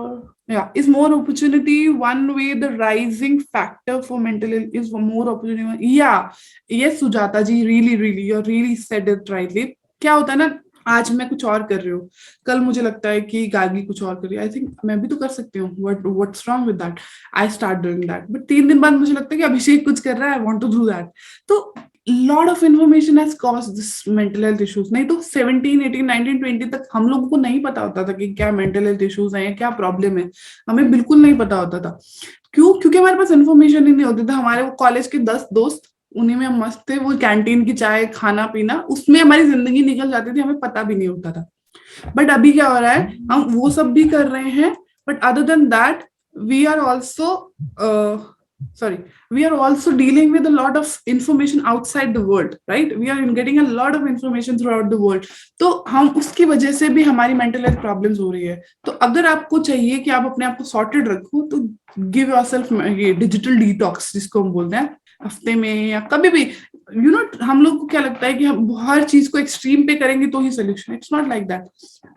is more opportunity one way the rising factor for mental health is for more opportunity? Yes, Sujata ji, really, you really said it rightly. क्या होता है ना, आज मैं कुछ और कर रही हूँ, कल मुझे लगता है कि गागी कुछ और कर रही है, आई थिंक मैं भी तो कर सकती हूँ, what's wrong with that, I start doing that. But 3 दिन बाद मुझे लगता है कि अभिषेक कुछ कर रहा है, I want to do that. तो lot of information has caused this mental health issues. नहीं तो 17, 18, 19, 20 तक हम लोगों को नहीं पता होता था कि क्या मेंटल हेल्थ इश्यूज हैं, क्या प्रॉब्लम है, हमें बिल्कुल नहीं पता होता था. क्यों? क्योंकि हमारे पास इन्फॉर्मेशन ही नहीं होती था. हमारे कॉलेज के 10 दोस्त, उन्हीं में हम मस्त थे, वो कैंटीन की चाय, खाना पीना, उसमें हमारी जिंदगी निकल जाती थी, हमें पता भी नहीं होता था. बट अभी क्या हो रहा है, हम वो सब भी कर रहे हैं, but other than that we are also dealing with a lot of information outside the world, right? We are getting a lot of information throughout the world. तो हम उसकी वजह से भी हमारी mental health problems हो रही है. तो अगर आपको चाहिए कि आप अपने आप को sorted रखो, तो give yourself ये digital detox जिसको हम बोलते हैं, हफ्ते में या कभी भी हम लोग को क्या लगता है कि हम हर चीज को एक्सट्रीम पे करेंगे तो ही solution. It's not like that.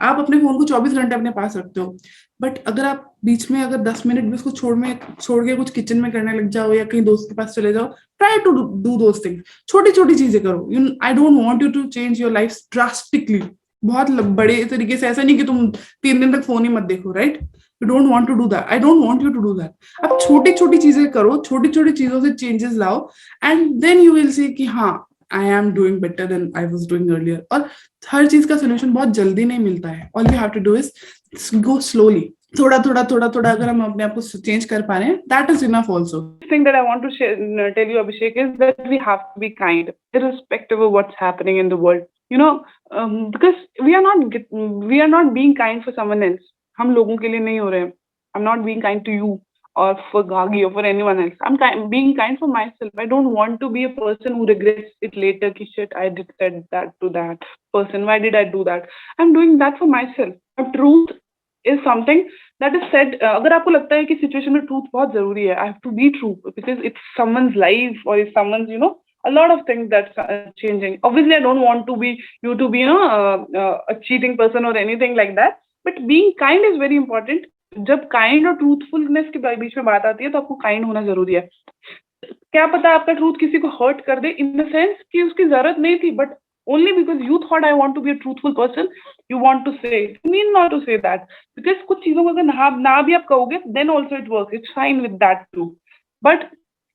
आप अपने फोन को 24 घंटे अपने पास रखते हो, बट अगर आप बीच में अगर 10 मिनट भी उसको छोड़ के कुछ किचन में करने लग जाओ या कहीं दोस्त के पास चले जाओ, try to do those things. छोटी छोटी चीजें करो। I don't want you to change your life drastically, बहुत बड़े तरीके से। ऐसा नहीं कि तुम 3 दिन तक फोन ही मत देखो, right? You don't want to do that, I don't want you to do that. आप छोटी छोटी चीजें करो, छोटी छोटी चीजों से चेंजेस लाओ, and then you will see कि हाँ, I am doing better than I was doing earlier. और हर चीज का सोल्यूशन बहुत जल्दी नहीं मिलता है। All you have to do is go slowly. थोड़ा थोड़ा थोड़ा थोड़ा अगर हम अपने आप को चेंज कर पा रहे हैं, that is enough also. Thing that I want to tell you, Abhishek, is that we have to be kind, irrespective of what's happening in the world. Because we are not being kind for someone else. हम लोगों के लिए नहीं हो रहे हैं. I'm not being kind to you or for Gagi or for anyone else. Being kind for myself. I don't want to be a person who regrets it later. Ki shit, I did said that to that person. Why did I do that? I'm doing that for myself. The truth is something that is said. अगर आपको लगता है कि situation में truth बहुत जरूरी है, I have to be true because it's someone's life or it's someone's, a lot of things that's changing. Obviously, I don't want to be you to be, a cheating person or anything like that. But being kind is very important. जब kind और truthfulness के बीच में बात आती है तो आपको kind होना जरूरी है. क्या पता आपका ट्रूथ किसी को हर्ट कर दे, इन द सेंस कि उसकी जरूरत नहीं थी, but only because you thought I want to be a truthful person, you want to say it. You need not to say that. Because कुछ चीजों को अगर ना भी आप कहोगे, then also it works. It's fine with that too. But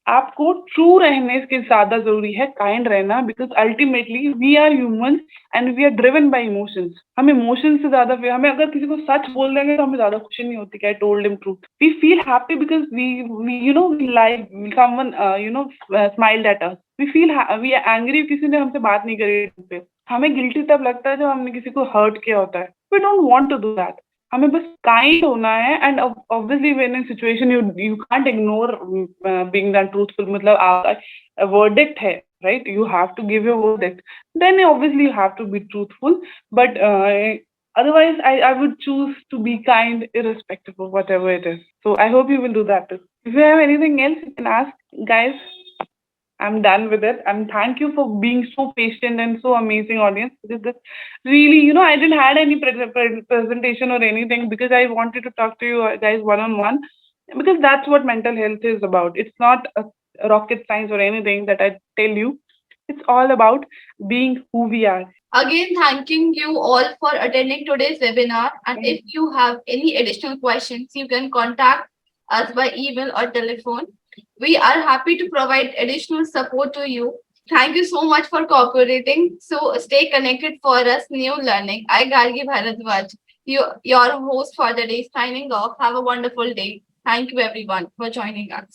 आपको true रहने के ज्यादा जरूरी है काइंड रहना, because ultimately we are humans and we are driven by emotions. हम इमोशंस से ज्यादा हमें अगर किसी को सच बोल देंगे तो हमें ज्यादा खुशी नहीं होती कि I told him truth. We feel happy because we like someone smiled at us. We are angry किसी ने हमसे बात नहीं करी. हमें गिल्टी तब लगता है जब हमने किसी को हर्ट किया होता है. We don't want to do that. हमें बस काइंड होना है. And obviously when in situation you can't ignore being that truthful. मतलब आपका वर्डिक्ट है, right? You have to give your verdict. Then obviously you have to be truthful. But otherwise I would choose to be kind irrespective of whatever it is. So I hope you will do that too. If you have anything else you can ask, guys. I'm done with it. And thank you for being so patient and so amazing, audience. Because this really, I didn't had any presentation or anything because I wanted to talk to you guys one-on-one. Because that's what mental health is about. It's not a rocket science or anything that I tell you. It's all about being who we are. Again, thanking you all for attending today's webinar. And if you have any additional questions, you can contact us by email or telephone. We are happy to provide additional support to you. Thank you so much for cooperating. So stay connected for us new learning. I, Gargi Bharadwaj, your host for the day, signing off. Have a wonderful day. Thank you everyone for joining us.